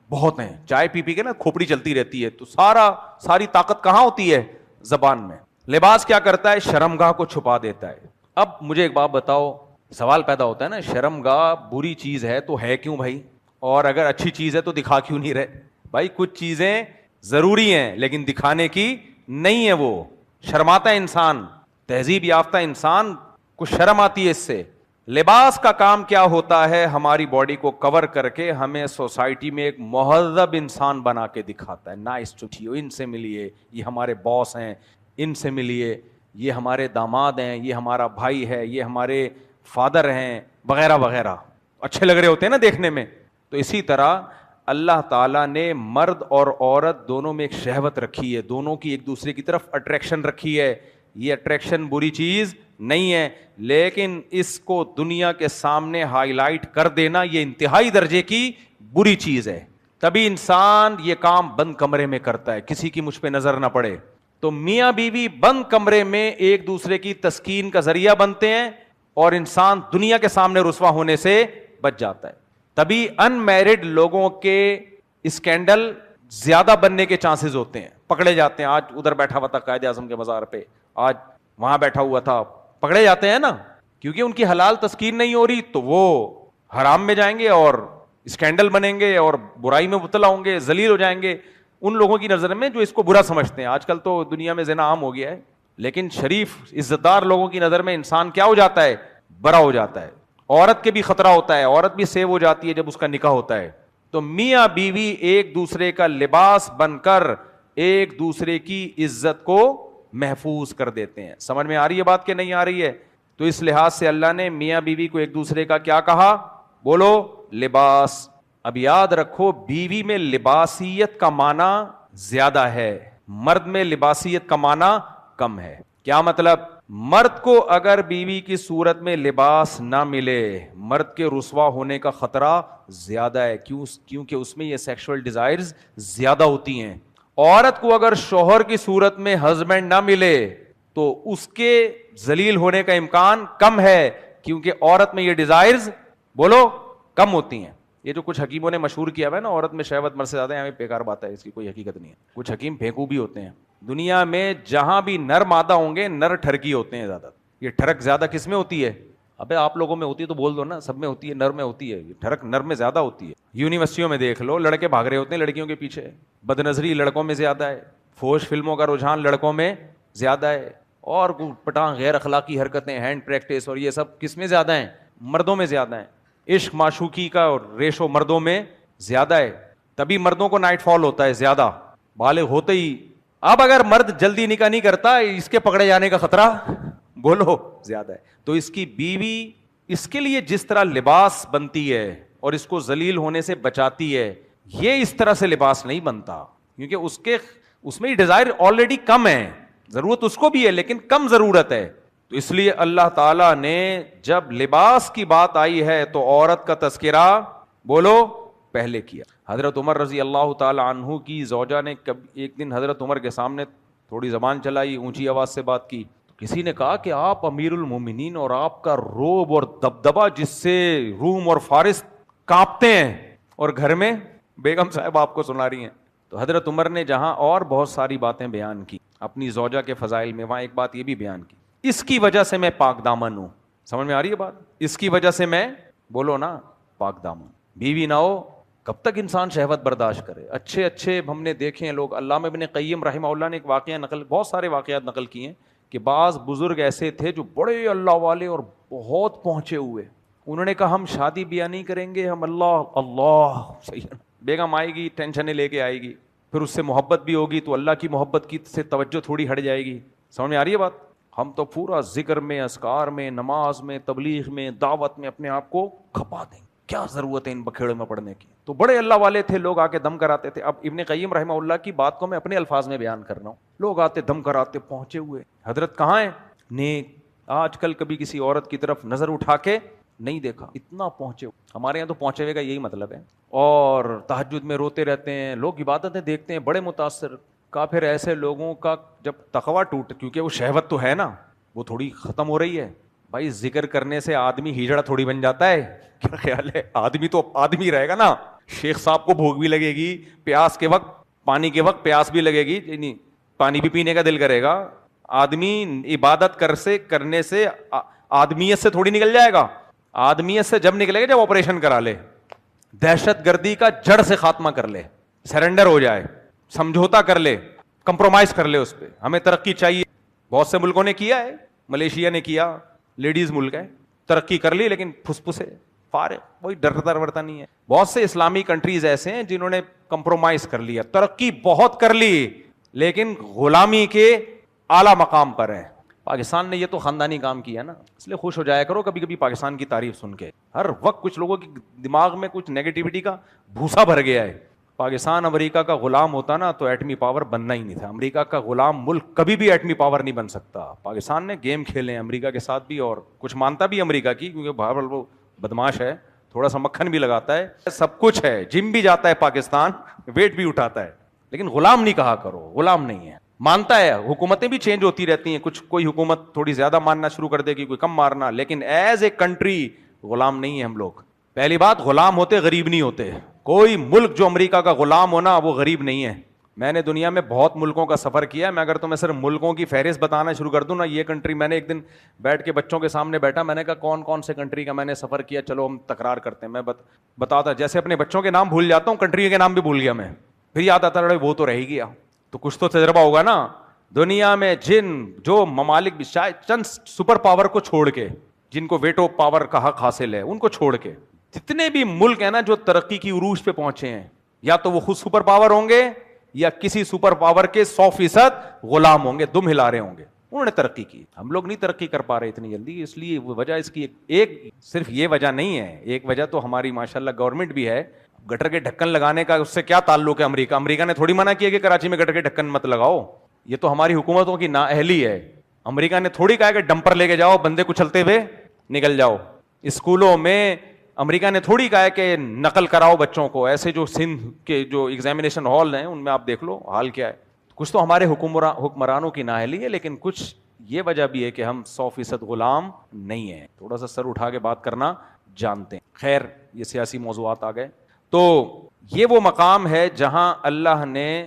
بہت ہیں، چائے پی کے نا کھوپڑی چلتی رہتی ہے، تو ساری طاقت کہاں ہوتی ہے؟ زبان میں. لباس کیا کرتا ہے؟ شرمگاہ کو چھپا دیتا ہے. اب مجھے ایک بات بتاؤ، سوال پیدا ہوتا ہے نا، شرمگاہ بری چیز ہے تو ہے کیوں بھائی؟ اور اگر اچھی چیز ہے تو دکھا کیوں نہیں رہے بھائی؟ کچھ چیزیں ضروری ہیں لیکن دکھانے کی نہیں ہے. وہ شرماتا ہے انسان، تہذیب یافتہ انسان کو شرم آتی ہے اس سے. لباس کا کام کیا ہوتا ہے؟ ہماری باڈی کو کور کر کے ہمیں سوسائٹی میں ایک مہذب انسان بنا کے دکھاتا ہے. نائس ٹو ٹی یو، ان سے ملیے، یہ ہمارے باس ہیں، ان سے ملیے، یہ ہمارے داماد ہیں، یہ ہمارا بھائی ہے، یہ ہمارے فادر ہیں، وغیرہ وغیرہ. اچھے لگ رہے ہوتے ہیں نا دیکھنے میں. تو اسی طرح اللہ تعالیٰ نے مرد اور عورت دونوں میں ایک شہوت رکھی ہے، دونوں کی ایک دوسرے کی طرف اٹریکشن رکھی ہے. یہ اٹریکشن بری چیز نہیں ہے، لیکن اس کو دنیا کے سامنے ہائی لائٹ کر دینا یہ انتہائی درجے کی بری چیز ہے. تبھی انسان یہ کام بند کمرے میں کرتا ہے، کسی کی مجھ پہ نظر نہ پڑے. تو میاں بیوی بند کمرے میں ایک دوسرے کی تسکین کا ذریعہ بنتے ہیں اور انسان دنیا کے سامنے رسوا ہونے سے بچ جاتا ہے. تبھی ان میرڈ لوگوں کے اسکینڈل زیادہ بننے کے چانسز ہوتے ہیں، پکڑے جاتے ہیں. آج ادھر بیٹھا ہوا تھا قائد اعظم کے مزار پہ، آج وہاں بیٹھا ہوا تھا، پکڑے جاتے ہیں نا، کیونکہ ان کی حلال تسکین نہیں ہو رہی تو وہ حرام میں جائیں گے اور اسکینڈل بنیں گے اور برائی میں مبتلا ہوں گے، ذلیل ہو جائیں گے ان لوگوں کی نظر میں جو اس کو برا سمجھتے ہیں. آج کل تو دنیا میں زنا عام ہو گیا ہے، لیکن شریف عزت دار لوگوں کی نظر میں انسان کیا ہو جاتا ہے؟ برا ہو جاتا ہے. عورت کے بھی خطرہ ہوتا ہے، عورت بھی سیو ہو جاتی ہے جب اس کا نکاح ہوتا ہے. تو میاں بیوی ایک دوسرے کا لباس بن کر ایک دوسرے کی عزت کو محفوظ کر دیتے ہیں. سمجھ میں آ رہی ہے بات کہ نہیں آ رہی ہے؟ تو اس لحاظ سے اللہ نے میاں بیوی کو ایک دوسرے کا کیا کہا؟ بولو لباس. اب یاد رکھو بیوی میں لباسیت کا معنی زیادہ ہے، مرد میں لباسیت کا معنی کم ہے. کیا مطلب؟ مرد کو اگر بیوی کی صورت میں لباس نہ ملے، مرد کے رسوا ہونے کا خطرہ زیادہ ہے. کیونکہ اس میں یہ سیکشول ڈیزائرز زیادہ ہوتی ہیں. عورت کو اگر شوہر کی صورت میں ہسبینڈ نہ ملے تو اس کے ذلیل ہونے کا امکان کم ہے، کیونکہ عورت میں یہ ڈیزائرز بولو کم ہوتی ہیں. یہ جو کچھ حکیموں نے مشہور کیا ہوا ہے نا عورت میں شہوت مرد سے زیادہ ہے، بیکار بات ہے، اس کی کوئی حقیقت نہیں ہے. کچھ حکیم پھینکو بھی ہوتے ہیں. دنیا میں جہاں بھی نر مادہ ہوں گے نر ٹھرکی ہوتے ہیں زیادہ. یہ ٹھڑک زیادہ کس میں ہوتی ہے؟ ابے آپ لوگوں میں ہوتی ہے تو بول دو نا. سب میں ہوتی ہے، نر میں ہوتی ہے. یہ ٹھڑک نر میں زیادہ ہوتی ہے. یونیورسٹیوں میں دیکھ لو لڑکے بھاگ رہے ہوتے ہیں لڑکیوں کے پیچھے. بدنظری لڑکوں میں زیادہ ہے. فوش فلموں کا رجحان لڑکوں میں زیادہ ہے. اور پٹاں غیر اخلاقی حرکتیں، ہینڈ پریکٹس اور یہ سب کس میں زیادہ ہیں؟ مردوں میں زیادہ ہیں. عشق معشوقی کا ریشو مردوں میں زیادہ ہے. تبھی مردوں کو نائٹ فال ہوتا ہے زیادہ بالغ ہوتے ہی. اب اگر مرد جلدی نکاح نہیں کرتا اس کے پکڑے جانے کا خطرہ بولو زیادہ ہے. تو اس کی بیوی اس کے لیے جس طرح لباس بنتی ہے اور اس کو ذلیل ہونے سے بچاتی ہے، یہ اس طرح سے لباس نہیں بنتا، کیونکہ اس میں ڈیزائر آلریڈی کم ہے. ضرورت اس کو بھی ہے لیکن کم ضرورت ہے. تو اس لیے اللہ تعالیٰ نے جب لباس کی بات آئی ہے تو عورت کا تذکرہ بولو پہلے کیا. حضرت عمر رضی اللہ تعالی عنہ کی زوجہ نے ایک دن حضرت عمر کے سامنے تھوڑی زبان چلائی، اونچی آواز سے بات کی. تو کسی نے کہا کہ آپ امیر المومنین اور آپ کا روب اور دبدبہ جس سے روم اور فارس کانپتے ہیں، اور گھر میں بیگم صاحب آپ کو سنا رہی ہیں. تو حضرت عمر نے جہاں اور بہت ساری باتیں بیان کی اپنی زوجہ کے فضائل میں، وہاں ایک بات یہ بھی بیان کی، اس کی وجہ سے میں پاک دامن ہوں. سمجھ میں آ رہی ہے بات؟ اس کی وجہ سے میں بولو نا پاک دامن. بیوی نہ ہو کب تک انسان شہوت برداشت کرے؟ اچھے ہم نے دیکھے ہیں لوگ. علامہ ابن قیم رحمہ اللہ نے ایک واقعہ بہت سارے واقعات نقل کیے ہیں کہ بعض بزرگ ایسے تھے جو بڑے اللہ والے اور بہت پہنچے ہوئے. انہوں نے کہا ہم شادی بیاہ نہیں کریں گے، ہم اللہ صحیح. بیگم آئے گی ٹینشنیں لے کے آئے گی، پھر اس سے محبت بھی ہوگی تو اللہ کی محبت کی سے توجہ تھوڑی ہٹ جائے گی. سمجھ میں آ رہی ہے بات؟ ہم تو پورا ذکر میں، اذکار میں، نماز میں، تبلیغ میں، دعوت میں اپنے آپ کو کھپا دیں گے. کیا ضرورت ہے ان بکھیڑوں میں پڑھنے کی؟ تو بڑے اللہ والے تھے، لوگ آ کے دم کراتے تھے. اب ابن قیم رحمہ اللہ کی بات کو میں اپنے الفاظ میں بیان کر رہا ہوں. لوگ آتے دم کراتے پہنچے ہوئے. حضرت کہاں ہیں؟ نیک. آج کل کبھی کسی عورت کی طرف نظر اٹھا کے نہیں دیکھا، اتنا پہنچے ہوئے. ہمارے یہاں تو پہنچے ہوئے کا یہی مطلب ہے. اور تہجد میں روتے رہتے ہیں، لوگ عبادتیں دیکھتے ہیں بڑے متاثر. کافر ایسے لوگوں کا جب تقویٰ ٹوٹ، کیونکہ وہ شہوت تو ہے نا وہ تھوڑی ختم ہو رہی ہے. بھائی ذکر کرنے سے آدمی ہیجڑا تھوڑی بن جاتا ہے؟ کیا خیال ہے؟ آدمی تو آدمی رہے گا نا. شیخ صاحب کو بھوک بھی لگے گی، پیاس کے وقت، پانی کے وقت پیاس بھی لگے گی، نہیں پانی بھی پینے کا دل کرے گا. آدمی عبادت کرنے سے آدمیت سے تھوڑی نکل جائے گا. آدمیت سے جب نکلے گا جب آپریشن کرا لے، دہشت گردی کا جڑ سے خاتمہ کر لے، سرنڈر ہو جائے، سمجھوتا کر لے، کمپرومائز کر لے اس پہ. ہمیں ترقی چاہیے. بہت سے ملکوں نے کیا ہے، ملیشیا نے کیا، لیڈیز ملک ہے، ترقی کر لی لیکن پھسپھسے فارغ، کوئی ڈرتا ورتا نہیں ہے. بہت سے اسلامی کنٹریز ایسے ہیں جنہوں نے کمپرومائز کر لیا، ترقی بہت کر لی لیکن غلامی کے اعلیٰ مقام پر ہے. پاکستان نے یہ تو خاندانی کام کیا نا، اس لیے خوش ہو جایا کرو کبھی کبھی پاکستان کی تعریف سن کے. ہر وقت کچھ لوگوں کی دماغ میں کچھ نیگیٹیوٹی کا بھوسا بھر گیا ہے. پاکستان امریکہ کا غلام ہوتا نا تو ایٹمی پاور بننا ہی نہیں تھا. امریکہ کا غلام ملک کبھی بھی ایٹمی پاور نہیں بن سکتا. پاکستان نے گیم کھیلے امریکہ کے ساتھ بھی، اور کچھ مانتا بھی امریکہ کی، کیونکہ باہر وہ بدماش ہے، تھوڑا سا مکھن بھی لگاتا ہے، سب کچھ ہے، جم بھی جاتا ہے پاکستان، ویٹ بھی اٹھاتا ہے، لیکن غلام نہیں کہا کرو. غلام نہیں ہے، مانتا ہے. حکومتیں بھی چینج ہوتی رہتی ہیں، کوئی حکومت تھوڑی زیادہ ماننا شروع کر دے گی، کوئی کم مارنا، لیکن ایز اے کنٹری غلام نہیں ہے ہم لوگ. پہلی بات، غلام ہوتے غریب نہیں ہوتے. کوئی ملک جو امریکہ کا غلام ہونا وہ غریب نہیں ہے. میں نے دنیا میں بہت ملکوں کا سفر کیا ہے. میں اگر تمہیں صرف ملکوں کی فہرست بتانا شروع کر دوں نا، یہ کنٹری، میں نے ایک دن بیٹھ کے بچوں کے سامنے بیٹھا، میں نے کہا کون کون سے کنٹری کا میں نے سفر کیا، چلو ہم تکرار کرتے ہیں. میں بتاتا، جیسے اپنے بچوں کے نام بھول جاتا ہوں، کنٹری کے نام بھی بھول گیا میں، پھر یاد آتا رہے وہ تو رہ گیا. تو کچھ تو تجربہ ہوگا نا. دنیا میں جو ممالک بھی شاید چند سپر پاور کو چھوڑ کے، جن کو ویٹو پاور کا حق حاصل ہے، ان کو چھوڑ کے جتنے بھی ملک ہیں نا جو ترقی کی عروج پہ پہنچے ہیں، یا تو وہ خود سپر پاور ہوں گے یا کسی سپر پاور کے 100% غلام ہوں گے، دم ہلا رہے ہوں گے. انہوں نے ترقی کی. ہم لوگ نہیں ترقی کر پا رہے اتنی جلدی. اس لیے وجہ اس کی ایک صرف یہ وجہ نہیں ہے. ایک وجہ تو ہماری ماشاءاللہ گورنمنٹ بھی ہے. گٹر کے ڈھکن لگانے کا اس سے کیا تعلق ہے؟ امریکہ نے تھوڑی منع کیا کہ کراچی میں گٹر کے ڈھکن مت لگاؤ. یہ تو ہماری حکومتوں کی نااہلی ہے. امریکہ نے تھوڑی کہا کہ ڈمپر لے کے جاؤ، بندے کچلتے ہوئے نکل جاؤ. اسکولوں میں امریکہ نے تھوڑی کہا ہے کہ نقل کراؤ بچوں کو. ایسے جو سندھ کے جو ایگزامینیشن ہال ہیں ان میں آپ دیکھ لو حال کیا ہے. کچھ تو ہمارے حکمرانوں کی نااہلی ہے، لیکن کچھ یہ وجہ بھی ہے کہ ہم 100% غلام نہیں ہیں. تھوڑا سا سر اٹھا کے بات کرنا جانتے ہیں. خیر یہ سیاسی موضوعات آ گئے. تو یہ وہ مقام ہے جہاں اللہ نے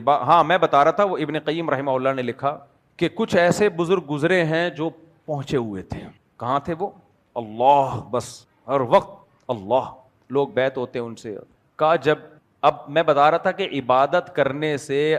ہاں میں بتا رہا تھا وہ ابن قیم رحمہ اللہ نے لکھا کہ کچھ ایسے بزرگ گزرے ہیں جو پہنچے ہوئے تھے. کہاں تھے وہ؟ اللہ، بس ہر وقت اللہ. لوگ بیعت ہوتے ان سے. کہا جب اب میں بتا رہا تھا کہ عبادت کرنے سے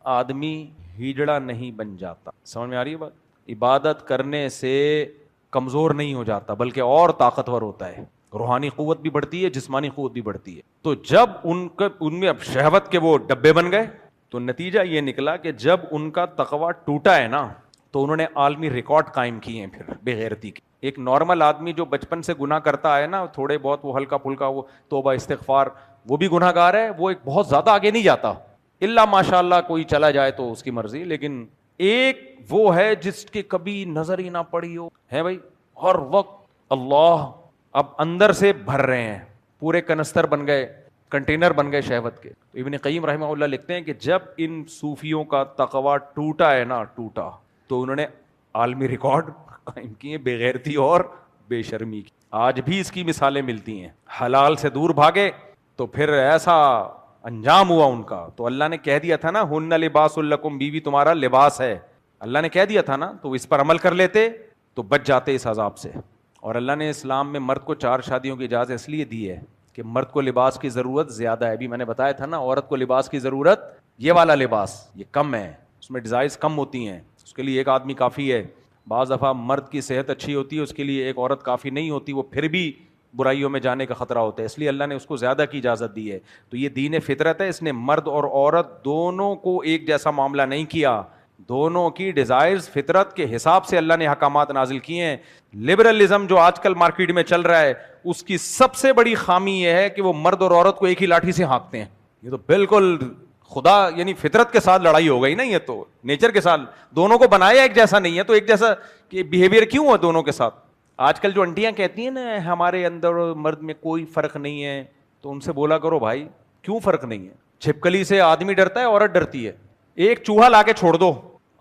آدمی ہیجڑا نہیں بن جاتا. سمجھ میں آ رہی ہے بات؟ عبادت کرنے سے کمزور نہیں ہو جاتا بلکہ اور طاقتور ہوتا ہے. روحانی قوت بھی بڑھتی ہے، جسمانی قوت بھی بڑھتی ہے. تو جب ان میں اب شہوت کے وہ ڈبے بن گئے تو نتیجہ یہ نکلا کہ جب ان کا تقویٰ ٹوٹا ہے نا تو انہوں نے عالمی ریکارڈ قائم کیے ہیں پھر بے غیرتی کے. ایک نارمل آدمی جو بچپن سے گناہ کرتا ہے نا، تھوڑے بہت وہ ہلکا پھلکا وہ توبہ استغفار، وہ بھی گناہ گار ہے، وہ ایک بہت زیادہ آگے نہیں جاتا الا ماشاء اللہ کوئی چلا جائے تو اس کی مرضی. لیکن ایک وہ ہے جس کی کبھی نظر ہی نہ پڑی ہو، ہے بھائی ہر وقت اللہ. اب اندر سے بھر رہے ہیں، پورے کنستر بن گئے، کنٹینر بن گئے شہوت کے. تو ابن قیم رحمہ اللہ لکھتے ہیں کہ جب ان صوفیوں کا تقویٰ ٹوٹا ہے نا، ٹوٹا، تو انہوں نے عالمی ریکارڈ قائم کیے بے غیرتی اور بے شرمی کی. آج بھی اس کی مثالیں ملتی ہیں. حلال سے دور بھاگے تو پھر ایسا انجام ہوا ان کا. تو اللہ نے کہہ دیا تھا نا ہن لباس لکم، بیوی تمہارا لباس ہے. اللہ نے کہہ دیا تھا نا، تو اس پر عمل کر لیتے تو بچ جاتے اس عذاب سے. اور اللہ نے اسلام میں مرد کو 4 شادیوں کی اجازت اس لیے دی ہے کہ مرد کو لباس کی ضرورت زیادہ ہے. ابھی میں نے بتایا تھا نا عورت کو لباس کی ضرورت یہ والا لباس یہ کم ہے، اس میں ڈیزائنز کم ہوتی ہیں، اس کے لیے ایک آدمی کافی ہے. بعض دفعہ مرد کی صحت اچھی ہوتی ہے، اس کے لیے ایک عورت کافی نہیں ہوتی، وہ پھر بھی برائیوں میں جانے کا خطرہ ہوتا ہے. اس لیے اللہ نے اس کو زیادہ کی اجازت دی ہے. تو یہ دین فطرت ہے، اس نے مرد اور عورت دونوں کو ایک جیسا معاملہ نہیں کیا. دونوں کی ڈیزائرز فطرت کے حساب سے اللہ نے احکامات نازل کیے ہیں. لبرلزم جو آج کل مارکیٹ میں چل رہا ہے اس کی سب سے بڑی خامی یہ ہے کہ وہ مرد اور عورت کو ایک ہی لاٹھی سے ہانکتے ہیں. یہ تو بالکل خدا یعنی فطرت کے ساتھ لڑائی ہو گئی نا. یہ تو نیچر کے ساتھ دونوں کو بنایا ایک جیسا نہیں ہے، تو ایک جیسا کہ بیہیویئر کیوں ہے دونوں کے ساتھ. آج کل جو انٹیاں کہتی ہیں نا ہمارے اندر اور مرد میں کوئی فرق نہیں ہے، تو ان سے بولا کرو بھائی کیوں فرق نہیں ہے. چھپکلی سے آدمی ڈرتا ہے، عورت ڈرتی ہے. ایک چوہا لا کے چھوڑ دو،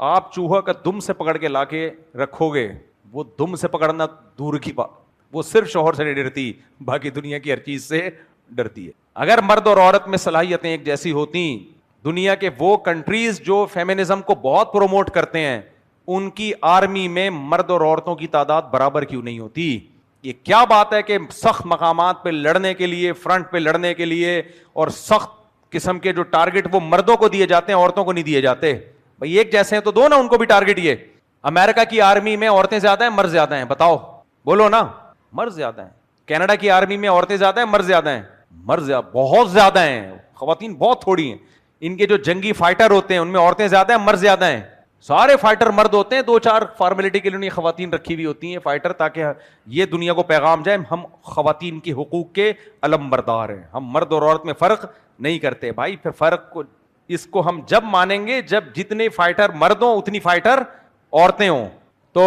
آپ چوہا کا دم سے پکڑ کے لا کے رکھو گے، وہ دم سے پکڑنا دور کی بات، وہ صرف شوہر سے نہیں ڈرتی، باقی دنیا کی ہر چیز سے ڈرتی ہے. اگر مرد اور عورت میں صلاحیتیں ایک جیسی ہوتی، دنیا کے وہ کنٹریز جو فیمنزم کو بہت پروموٹ کرتے ہیں ان کی آرمی میں مرد اور عورتوں کی تعداد برابر کیوں نہیں ہوتی؟ یہ کیا بات ہے کہ سخت مقامات پہ لڑنے کے لیے، فرنٹ پہ لڑنے کے لیے اور سخت قسم کے جو ٹارگٹ وہ مردوں کو دیے جاتے ہیں، عورتوں کو نہیں دیے جاتے. بھئی ایک جیسے ہیں تو دو نا ان کو بھی ٹارگٹ. یہ امریکہ کی آرمی میں عورتیں زیادہ ہیں مرد زیادہ ہیں؟ بتاؤ، بولو نا. مرد زیادہ ہیں. کینیڈا کی آرمی میں عورتیں زیادہ ہیں مرد زیادہ ہیں؟ مرد بہت زیادہ ہیں، خواتین بہت تھوڑی ہیں. ان کے جو جنگی فائٹر ہوتے ہیں ان میں عورتیں زیادہ ہیں مرد زیادہ ہیں؟ سارے فائٹر مرد ہوتے ہیں، 2-4 فارمیلٹی کے لیے خواتین رکھی ہوئی ہوتی ہیں فائٹر، تاکہ یہ دنیا کو پیغام جائے ہم خواتین کی حقوق کے علم بردار ہیں، ہم مرد اور عورت میں فرق نہیں کرتے. بھائی پھر فرق کو اس کو ہم جب مانیں گے جب جتنے فائٹر مرد ہوں اتنی فائٹر عورتیں ہوں. تو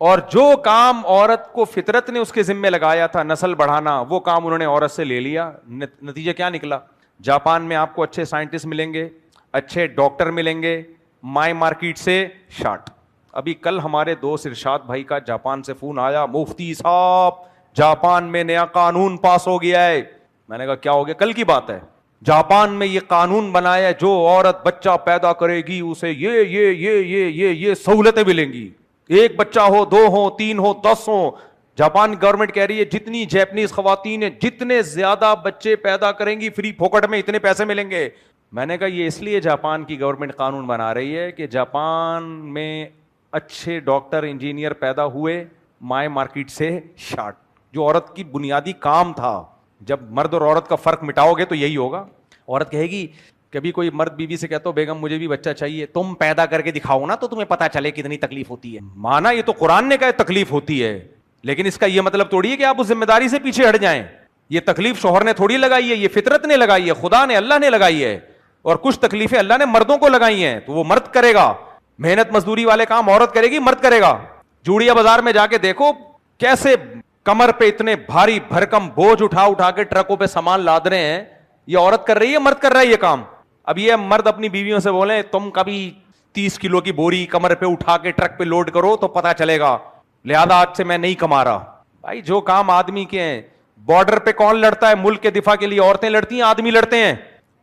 اور جو کام عورت کو فطرت نے اس کے ذمے لگایا تھا نسل بڑھانا، وہ کام انہوں نے عورت سے لے لیا. نتیجہ کیا نکلا؟ جاپان میں آپ کو اچھے سائنٹسٹ ملیں گے، اچھے ڈاکٹر ملیں گے، مائی مارکیٹ سے شارٹ. ابھی کل ہمارے دوست ارشاد بھائی کا جاپان سے فون آیا، مفتی صاحب جاپان میں نیا قانون پاس ہو گیا ہے. میں نے کہا کیا ہو گیا؟ کل کی بات ہے. جاپان میں یہ قانون بنایا ہے جو عورت بچہ پیدا کرے گی اسے یہ سہولتیں ملیں گی. 1 بچہ ہو، 2 ہو، 3 ہو، 10 ہو. جاپان گورنمنٹ کہہ رہی ہے جتنی جیپنیز خواتین ہیں جتنے زیادہ بچے پیدا کریں گی فری پھوکٹ میں اتنے پیسے ملیں گے. میں نے کہا یہ اس لیے جاپان کی گورنمنٹ قانون بنا رہی ہے کہ جاپان میں اچھے ڈاکٹر انجینئر پیدا ہوئے مائے مارکیٹ سے شارٹ. جو عورت کی بنیادی کام تھا، جب مرد اور عورت کا فرق مٹاؤ گے تو یہی ہوگا. عورت کہے گی، کبھی کوئی مرد بیوی سے کہتا ہو بیگم مجھے بھی بچہ چاہیے، تم پیدا کر کے دکھاؤ نا تو تمہیں پتا چلے کتنی تکلیف ہوتی ہے. مانا یہ تو قرآن نے کہا تکلیف ہوتی ہے، لیکن اس کا یہ مطلب تھوڑی ہے کہ آپ اس ذمہ داری سے پیچھے ہٹ جائیں. یہ تکلیف شوہر نے تھوڑی لگائی ہے، یہ فطرت نے لگائی ہے، خدا نے، اللہ نے لگائی ہے. اور کچھ تکلیفیں اللہ نے مردوں کو لگائی ہیں تو وہ مرد کرے گا. محنت مزدوری والے کام عورت کرے گی، مرد کرے گا. جوڑیا بازار میں جا کے دیکھو کیسے کمر پہ اتنے بھاری بھرکم بوجھ اٹھا کے ٹرکوں پہ سامان لاد رہے ہیں. یہ عورت کر رہی ہے، مرد کر رہا ہے یہ کام. اب یہ مرد اپنی بیویوں سے بولیں تم کبھی 30 کلو کی بوری کمر پہ اٹھا کے ٹرک پہ لوڈ کرو تو پتا چلے گا، لہذا آج سے میں نہیں کما رہا. بھائی جو کام آدمی کے ہیں, بارڈر پہ کون لڑتا ہے ملک کے دفاع کے لیے؟ عورتیں لڑتی ہیں, آدمی لڑتے ہیں.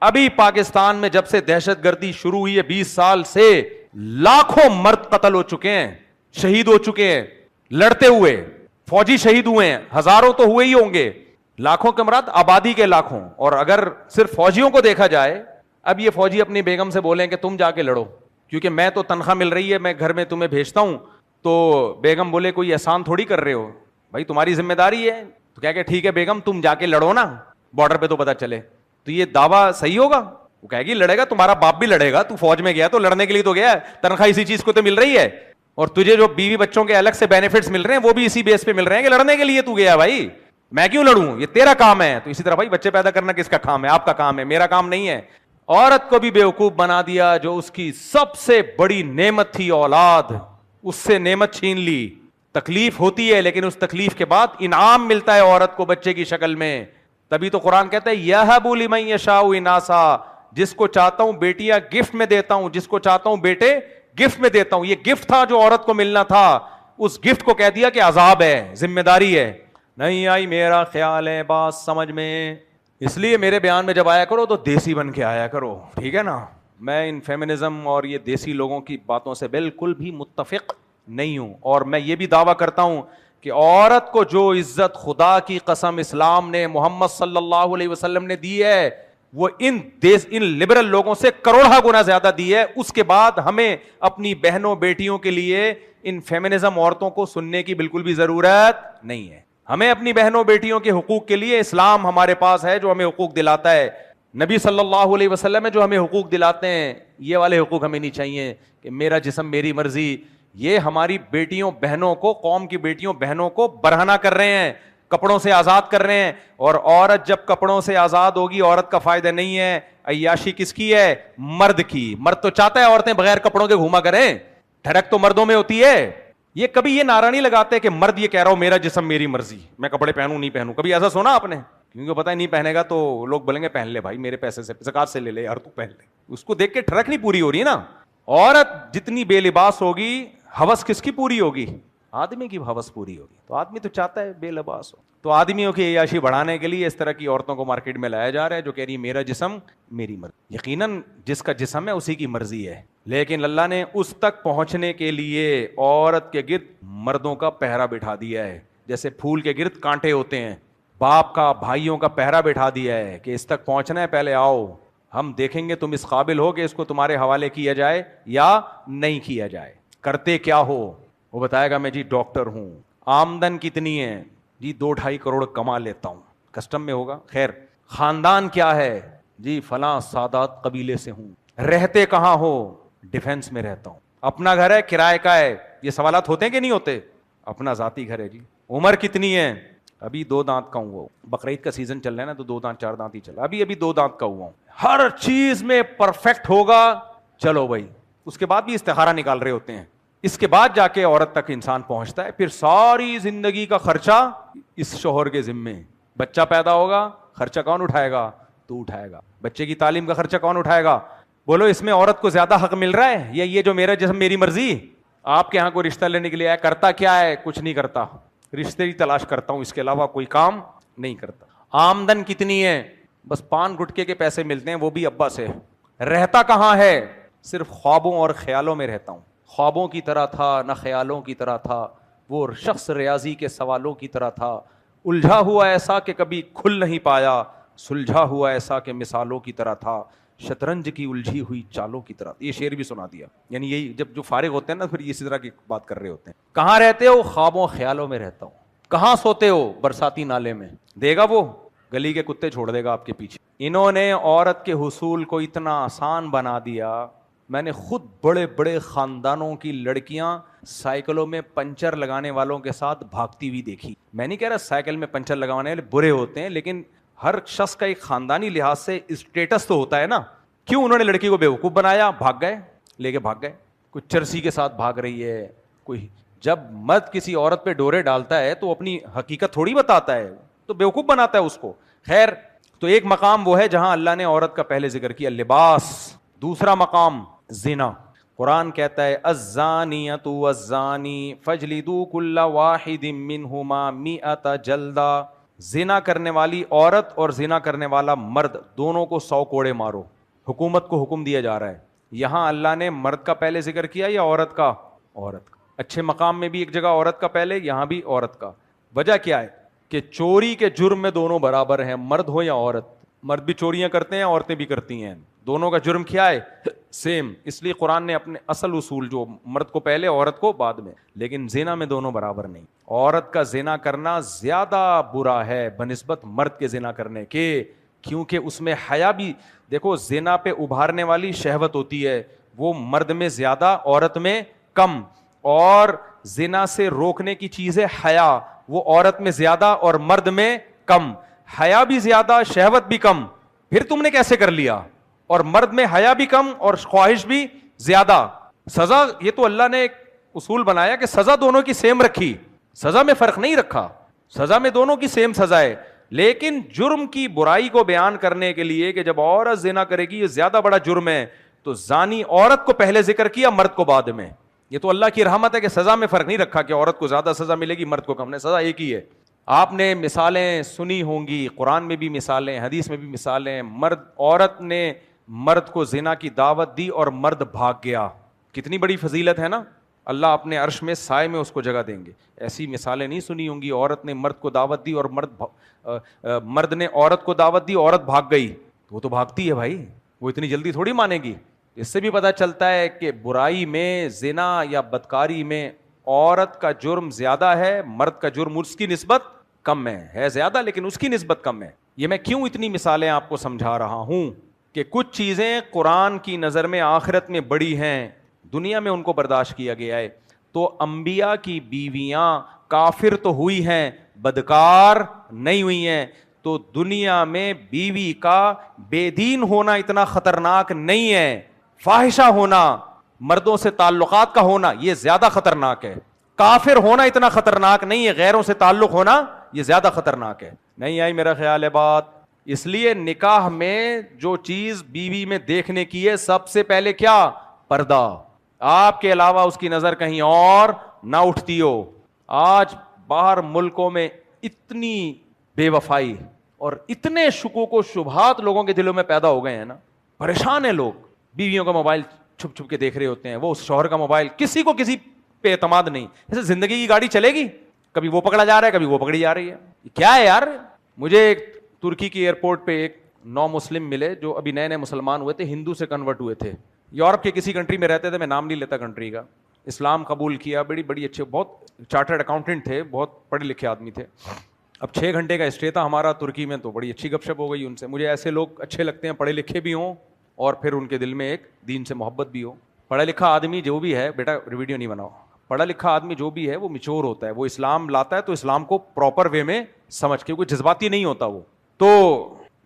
ابھی پاکستان میں جب سے دہشت گردی شروع ہوئی ہے 20 سال سے, لاکھوں مرد قتل ہو چکے ہیں, شہید ہو چکے ہیں لڑتے ہوئے. فوجی شہید ہوئے ہیں, ہزاروں تو ہوئے ہی ہوں گے, لاکھوں کے مراد آبادی کے لاکھوں. اور اگر صرف فوجیوں کو دیکھا جائے, اب یہ فوجی اپنی بیگم سے بولیں کہ تم جا کے لڑو, کیونکہ میں تو تنخواہ مل رہی ہے, میں گھر میں تمہیں بھیجتا ہوں, تو بیگم بولے کوئی احسان تھوڑی کر رہے ہو بھائی, تمہاری ذمہ داری ہے. تو کیا کہ ٹھیک ہے بیگم تم جا کے لڑو نا, بارڈر پہ تو پتا چلے. تو یہ دعویٰ صحیح ہوگا؟ وہ کہے گی لڑے گا, تمہارا باپ بھی لڑے گا, تو فوج میں گیا تو لڑنے کے لیے تو گیا ہے, تنخواہ اسی چیز کو تو مل رہی ہے, اور تجھے جو بیوی بچوں کے الگ سے بینیفٹس مل رہے ہیں وہ بھی اسی بیس پہ مل رہے ہیں کہ لڑنے کے لیے تو گیا بھائی, میں کیوں لڑوں, یہ تیرا کام ہے. تو اسی طرح بھائی بچے پیدا کرنا کس کا کام ہے؟ آپ کا کام ہے, میرا کام نہیں ہے. عورت کو بھی بیوقوف بنا دیا, جو اس کی سب سے بڑی نعمت تھی اولاد, اس سے نعمت چھین لی. تکلیف ہوتی ہے لیکن اس تکلیف کے بعد انعام ملتا ہے عورت کو بچے کی شکل میں. تبھی تو قرآن کہتا ہے یَهَبُ لِمَن يَشَاءُ إِنَاثًا, جس کو چاہتا ہوں بیٹیاں گفٹ میں دیتا ہوں, جس کو چاہتا ہوں بیٹے گفٹ میں دیتا ہوں. یہ گفٹ تھا جو عورت کو ملنا تھا, اس گفٹ کو کہہ دیا کہ عذاب ہے, ذمہ داری ہے. نہیں آئی میرا خیال ہے بات سمجھ میں, اس لیے میرے بیان میں جب آیا کرو تو دیسی بن کے آیا کرو, ٹھیک ہے نا. میں ان فیمنزم اور یہ دیسی لوگوں کی باتوں سے بالکل بھی متفق نہیں ہوں, اور میں یہ بھی دعویٰ کرتا ہوں کہ عورت کو جو عزت خدا کی قسم اسلام نے, محمد صلی اللہ علیہ وسلم نے دی ہے, وہ ان لبرل لوگوں سے کروڑہ گنا زیادہ دی ہے. اس کے بعد ہمیں اپنی بہنوں بیٹیوں کے لیے ان فیمنزم عورتوں کو سننے کی بالکل بھی ضرورت نہیں ہے. ہمیں اپنی بہنوں بیٹیوں کے حقوق کے لیے اسلام ہمارے پاس ہے جو ہمیں حقوق دلاتا ہے. نبی صلی اللہ علیہ وسلم ہے جو ہمیں حقوق دلاتے ہیں. یہ والے حقوق ہمیں نہیں چاہیے کہ میرا جسم میری مرضی. یہ ہماری بیٹیوں بہنوں کو, قوم کی بیٹیوں بہنوں کو برہنہ کر رہے ہیں, کپڑوں سے آزاد کر رہے ہیں. اور عورت جب کپڑوں سے آزاد ہوگی, عورت کا فائدہ نہیں ہے. عیاشی کس کی ہے؟ مرد کی. مرد تو چاہتا ہے عورتیں بغیر کپڑوں کے گھوما کریں, ٹھڑک تو مردوں میں ہوتی ہے. یہ کبھی یہ نعرہ نہیں لگاتے کہ مرد یہ کہہ رہا ہوں میرا جسم میری مرضی, میں کپڑے پہنوں نہیں پہنوں. کبھی ایسا سنا آپ نے؟ کیونکہ پتہ نہیں پہنے گا تو لوگ بولیں گے پہن لے بھائی, میرے پیسے سے زکات سے لے لے یار, تو پہن لے. اس کو دیکھ کے ٹھڑک نہیں پوری ہو رہی نا. عورت جتنی بے لباس ہوگی, ہوس کس کی پوری ہوگی؟ آدمی کی ہوس پوری ہوگی. تو آدمی تو چاہتا ہے بے لباس ہو. تو آدمیوں کی عیاشی بڑھانے کے لیے اس طرح کی عورتوں کو مارکیٹ میں لایا جا رہا ہے جو کہہ رہی ہے میرا جسم میری مرضی. یقیناً جس کا جسم ہے اسی کی مرضی ہے, لیکن اللہ نے اس تک پہنچنے کے لیے عورت کے گرد مردوں کا پہرا بٹھا دیا ہے, جیسے پھول کے گرد کانٹے ہوتے ہیں. باپ کا, بھائیوں کا پہرا بٹھا دیا ہے کہ اس تک پہنچنا ہے, پہلے آؤ, ہم دیکھیں گے تم اس قابل ہو کہ اس کو تمہارے حوالے کیا جائے یا نہیں کیا جائے. کرتے کیا ہو؟ وہ بتائے گا میں جی ڈاکٹر ہوں. آمدن کتنی ہے؟ جی 2-2.5 کروڑ کما لیتا ہوں, کسٹم میں ہوگا. خیر, خاندان کیا ہے؟ جی فلاں سادات قبیلے سے ہوں. رہتے کہاں ہو؟ ڈیفنس میں رہتا ہوں. اپنا گھر ہے کرائے کا ہے؟ یہ سوالات ہوتے ہیں کہ نہیں ہوتے؟ اپنا ذاتی گھر ہے. جی عمر کتنی ہے؟ ابھی 2 دانت کا ہوا. بقرعید کا سیزن چل رہا ہے نا, تو 2 دانت 4 دانت ہی چلا, ابھی 2 دانت کا ہوا ہوں. ہر چیز میں پرفیکٹ ہوگا. چلو بھائی, اس کے بعد بھی استخارہ نکال رہے ہوتے ہیں. اس کے بعد جا کے عورت تک انسان پہنچتا ہے. پھر ساری زندگی کا خرچہ اس شوہر کے ذمے. بچہ پیدا ہوگا, خرچہ کون اٹھائے گا؟ تو اٹھائے گا. بچے کی تعلیم کا خرچہ کون اٹھائے گا؟ بولو اس میں عورت کو زیادہ حق مل رہا ہے یا یہ جو میرا جسم میری مرضی؟ آپ کے ہاں کوئی رشتہ لینے کے لیے آیا, کرتا کیا ہے؟ کچھ نہیں کرتا, رشتے ہی تلاش کرتا ہوں, اس کے علاوہ کوئی کام نہیں کرتا. آمدن کتنی ہے؟ بس پان گٹکے کے پیسے ملتے ہیں, وہ بھی ابا سے. رہتا کہاں ہے؟ صرف خوابوں اور خیالوں میں رہتا ہوں. خوابوں کی طرح تھا نہ خیالوں کی طرح تھا, وہ شخص ریاضی کے سوالوں کی طرح تھا. الجھا ہوا ایسا کہ کبھی کھل نہیں پایا, سلجھا ہوا ایسا کہ مثالوں کی طرح تھا, شطرنج کی الجھی ہوئی چالوں کی طرح. یہ شعر بھی سنا دیا. یعنی یہی جب جو فارغ ہوتے ہیں نا, پھر اسی طرح کی بات کر رہے ہوتے ہیں. کہاں رہتے ہو؟ خوابوں خیالوں میں رہتا ہوں. کہاں سوتے ہو؟ برساتی نالے میں. دے گا وہ, گلی کے کتے چھوڑ دے گا آپ کے پیچھے. انہوں نے عورت کے حصول کو اتنا آسان بنا دیا. میں نے خود بڑے بڑے خاندانوں کی لڑکیاں سائیکلوں میں پنچر لگانے والوں کے ساتھ بھاگتی ہوئی دیکھی. میں نہیں کہہ رہا سائیکل میں پنچر لگانے والے برے ہوتے ہیں, لیکن ہر شخص کا ایک خاندانی لحاظ سے اسٹیٹس تو ہوتا ہے نا. کیوں انہوں نے لڑکی کو بیوقوف بنایا؟ بھاگ گئے, لے کے بھاگ گئے. کوئی چرسی کے ساتھ بھاگ رہی ہے, کوئی. جب مرد کسی عورت پہ ڈورے ڈالتا ہے تو اپنی حقیقت تھوڑی بتاتا ہے, تو بیوقوف بناتا ہے اس کو. خیر, تو ایک مقام وہ ہے جہاں اللہ نے عورت کا پہلے ذکر کیا, لباس. دوسرا مقام زنا. قرآن کہتا ہے الزانیۃ والزانی فاجلدوا کل واحد منہما 100 جلدہ، زنا کرنے والی عورت اور زنا کرنے والا مرد دونوں کو 100 کوڑے مارو. حکومت کو حکم دیا جا رہا ہے. یہاں اللہ نے مرد کا پہلے ذکر کیا یا عورت کا؟ عورت کا. اچھے مقام میں بھی ایک جگہ عورت کا پہلے، یہاں بھی عورت کا. وجہ کیا ہے؟ کہ چوری کے جرم میں دونوں برابر ہیں، مرد ہو یا عورت. مرد بھی چوریاں کرتے ہیں، عورتیں بھی کرتی ہیں، دونوں کا جرم کیا ہے؟ سیم. اس لیے قرآن نے اپنے اصل اصول جو مرد کو پہلے عورت کو بعد میں، لیکن زنا میں دونوں برابر نہیں. عورت کا زنا کرنا زیادہ برا ہے بنسبت مرد کے زنا کرنے کے، کیونکہ اس میں حیا بھی. دیکھو زنا پہ ابھارنے والی شہوت ہوتی ہے، وہ مرد میں زیادہ عورت میں کم، اور زنا سے روکنے کی چیز ہے حیا، وہ عورت میں زیادہ اور مرد میں کم. حیا بھی زیادہ شہوت بھی کم، پھر تم نے کیسے کر لیا؟ اور مرد میں حیا بھی کم اور خواہش بھی زیادہ. سزا یہ تو اللہ نے ایک اصول بنایا کہ سزا دونوں کی سیم رکھی، سزا میں فرق نہیں رکھا، سزا میں دونوں کی سیم سزا ہے. لیکن جرم کی برائی کو بیان کرنے کے لیے کہ جب عورت زنا کرے گی یہ زیادہ بڑا جرم ہے، تو زانی عورت کو پہلے ذکر کیا، مرد کو بعد میں. یہ تو اللہ کی رحمت ہے کہ سزا میں فرق نہیں رکھا کہ عورت کو زیادہ سزا ملے گی مرد کو کم. نے سزا ایک ہی ہے. آپ نے مثالیں سنی ہوں گی، قرآن میں بھی مثالیں، حدیث میں بھی مثالیں. عورت نے مرد کو زنا کی دعوت دی اور مرد بھاگ گیا. کتنی بڑی فضیلت ہے نا. اللہ اپنے عرش میں سائے میں اس کو جگہ دیں گے. ایسی مثالیں نہیں سنی ہوں گی، عورت نے مرد کو دعوت دی اور مرد نے عورت کو دعوت دی، عورت بھاگ گئی. وہ تو بھاگتی ہے بھائی، وہ اتنی جلدی تھوڑی مانے گی. اس سے بھی پتہ چلتا ہے کہ برائی میں، زنا یا بدکاری میں عورت کا جرم زیادہ ہے، مرد کا جرم اس کی نسبت کم ہے زیادہ لیکن اس کی نسبت کم ہے. یہ میں کیوں اتنی مثالیں آپ کو سمجھا رہا ہوں کہ کچھ چیزیں قرآن کی نظر میں آخرت میں بڑی ہیں، دنیا میں ان کو برداشت کیا گیا ہے. تو انبیاء کی بیویاں کافر تو ہوئی ہیں، بدکار نہیں ہوئی ہیں. تو دنیا میں بیوی کا بے دین ہونا اتنا خطرناک نہیں ہے، فاحشہ ہونا، مردوں سے تعلقات کا ہونا یہ زیادہ خطرناک ہے. کافر ہونا اتنا خطرناک نہیں ہے، غیروں سے تعلق ہونا یہ زیادہ خطرناک ہے. نہیں آئی میرا خیال ہے بات. اس لیے نکاح میں جو چیز بیوی میں دیکھنے کی ہے سب سے پہلے کیا؟ پردہ. آپ کے علاوہ اس کی نظر کہیں اور نہ اٹھتی ہو. آج باہر ملکوں میں اتنی بے وفائی اور اتنے شکوک و شبہات لوگوں کے دلوں میں پیدا ہو گئے ہیں نا، پریشان ہیں لوگ. بیویوں کا موبائل چھپ چھپ کے دیکھ رہے ہوتے ہیں، وہ شوہر کا موبائل، کسی کو کسی پہ اعتماد نہیں. جیسے زندگی کی گاڑی چلے گی، کبھی وہ پکڑا جا رہا ہے کبھی وہ پکڑی جا رہی ہے. کیا ہے یار؟ مجھے ایک ترکی کی ایئرپورٹ پہ ایک نو مسلم ملے جو ابھی نئے نئے مسلمان ہوئے تھے، ہندو سے کنورٹ ہوئے تھے، یورپ کے کسی کنٹری میں رہتے تھے، میں نام نہیں لیتا کنٹری کا. اسلام قبول کیا، بڑی اچھے، بہت چارٹرڈ اکاؤنٹنٹ تھے، بہت پڑھے لکھے آدمی تھے. اب 6 گھنٹے کا اسٹے تھا ہمارا ترکی میں، تو بڑی اچھی گپ شپ ہو گئی ان سے. مجھے ایسے لوگ اچھے لگتے ہیں، پڑھے لکھے بھی ہوں اور پھر ان کے دل میں ایک دین سے محبت بھی ہو. پڑھا لکھا آدمی جو بھی ہے، بیٹا ویڈیو نہیں بناؤ، پڑھا لکھا آدمی جو بھی ہے وہ میچور ہوتا ہے، وہ اسلام لاتا ہے تو اسلام کو پراپر وے میں سمجھ کے، کوئی جذباتی نہیں ہوتا وہ. تو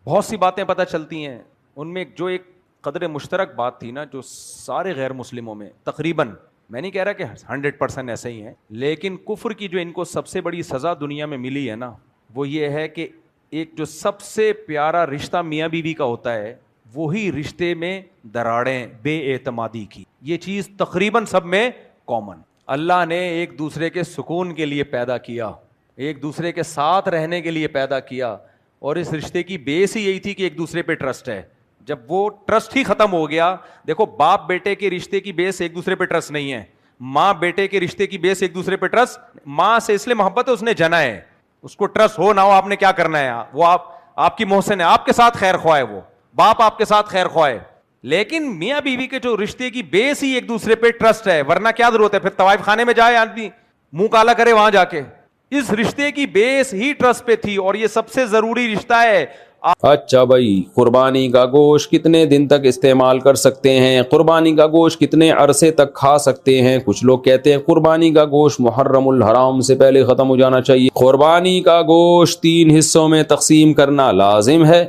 بہت سی باتیں پتہ چلتی ہیں ان میں. جو ایک قدر مشترک بات تھی نا، جو سارے غیر مسلموں میں تقریباً، میں نہیں کہہ رہا کہ 100% ایسے ہی ہیں، لیکن کفر کی جو ان کو سب سے بڑی سزا دنیا میں ملی ہے نا، وہ یہ ہے کہ ایک جو سب سے پیارا رشتہ میاں بیوی کا ہوتا ہے، وہی رشتے میں دراڑیں، بے اعتمادی کی. یہ چیز تقریباً سب میں کامن. اللہ نے ایک دوسرے کے سکون کے لیے پیدا کیا، ایک دوسرے کے ساتھ رہنے کے لیے پیدا کیا، اور اس رشتے کی بیس ہی یہی تھی کہ ایک دوسرے پہ ٹرسٹ ہے. جب وہ ٹرسٹ ہی ختم ہو گیا، دیکھو باپ بیٹے کے رشتے کی بیس ایک دوسرے پہ ٹرسٹ نہیں ہے، ماں بیٹے کے رشتے کی بیس ایک دوسرے پہ ٹرسٹ. ماں سے اس لیے محبت ہے، اس نے جنا ہے، اس کو ٹرسٹ ہو نہ ہو آپ نے کیا کرنا ہے، وہ آپ کی محسن ہے، آپ کے ساتھ خیر خواہ ہے، وہ باپ آپ کے ساتھ خیر خواہ ہے. لیکن میاں بیوی کے جو رشتے کی بیس ہی ایک دوسرے پہ ٹرسٹ ہے، ورنہ کیا ضرورت ہے پھر طوائف خانے میں جائے آدمی منہ کالا کرے وہاں جا کے. اس رشتے کی بیس ہی ٹرسٹ پہ تھی، اور یہ سب سے ضروری رشتہ ہے. اچھا بھائی، قربانی کا گوشت کتنے دن تک استعمال کر سکتے ہیں؟ قربانی کا گوشت کتنے عرصے تک کھا سکتے ہیں؟ کچھ لوگ کہتے ہیں قربانی کا گوشت محرم الحرام سے پہلے ختم ہو جانا چاہیے. قربانی کا گوشت 3 حصوں میں تقسیم کرنا لازم ہے.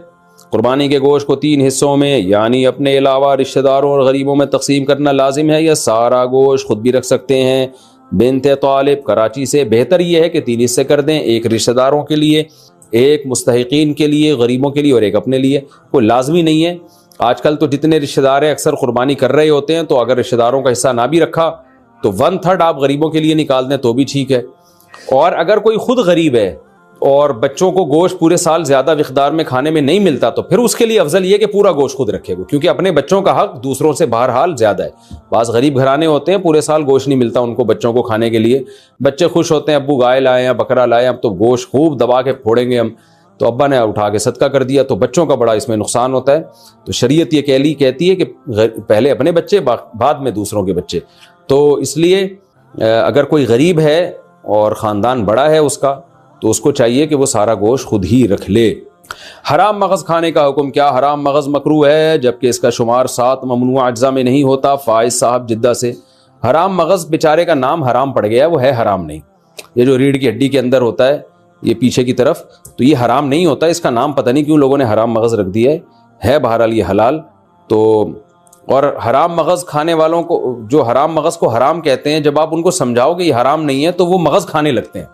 قربانی کے گوشت کو 3 حصوں میں، یعنی اپنے علاوہ رشتہ داروں اور غریبوں میں تقسیم کرنا لازم ہے، یا سارا گوشت خود بھی رکھ سکتے ہیں. بنت طالب کراچی سے، بہتر یہ ہے کہ 3 حصے کر دیں، ایک رشتہ داروں کے لیے، ایک مستحقین کے لیے، غریبوں کے لیے، اور ایک اپنے لیے. کوئی لازمی نہیں ہے آج کل تو جتنے رشتہ دار ہیں اکثر قربانی کر رہے ہوتے ہیں، تو اگر رشتہ داروں کا حصہ نہ بھی رکھا تو 1/3 آپ غریبوں کے لیے نکال دیں تو بھی ٹھیک ہے۔ اور اگر کوئی خود غریب ہے اور بچوں کو گوشت پورے سال زیادہ مقدار میں کھانے میں نہیں ملتا تو پھر اس کے لیے افضل یہ کہ پورا گوشت خود رکھے گا، کیونکہ اپنے بچوں کا حق دوسروں سے بہرحال زیادہ ہے۔ بعض غریب گھرانے ہوتے ہیں پورے سال گوشت نہیں ملتا ان کو بچوں کو کھانے کے لیے، بچے خوش ہوتے ہیں ابو گائے لائے ہیں بکرا لائے ہیں، اب تو گوشت خوب دبا کے پھوڑیں گے ہم، تو ابا نے اٹھا کے صدقہ کر دیا، تو بچوں کا بڑا اس میں نقصان ہوتا ہے۔ تو شریعت یہ کہتی ہے کہ پہلے اپنے بچے بعد میں دوسروں کے بچے۔ تو اس لیے اگر کوئی غریب ہے اور خاندان بڑا ہے اس کا، تو اس کو چاہیے کہ وہ سارا گوشت خود ہی رکھ لے۔ حرام مغز کھانے کا حکم کیا؟ حرام مغز مکروہ ہے جبکہ اس کا شمار 7 ممنوع اجزاء میں نہیں ہوتا۔ فائز صاحب جدہ سے۔ حرام مغز بیچارے کا نام حرام پڑ گیا ہے، وہ ہے حرام نہیں۔ یہ جو ریڑھ کی ہڈی کے اندر ہوتا ہے یہ پیچھے کی طرف، تو یہ حرام نہیں ہوتا، اس کا نام پتہ نہیں کیوں لوگوں نے حرام مغز رکھ دیا ہے بہرحال یہ حلال۔ تو اور حرام مغز کھانے والوں کو، جو حرام مغز کو حرام کہتے ہیں، جب آپ ان کو سمجھاؤ کہ یہ حرام نہیں ہے تو وہ مغز کھانے لگتے ہیں،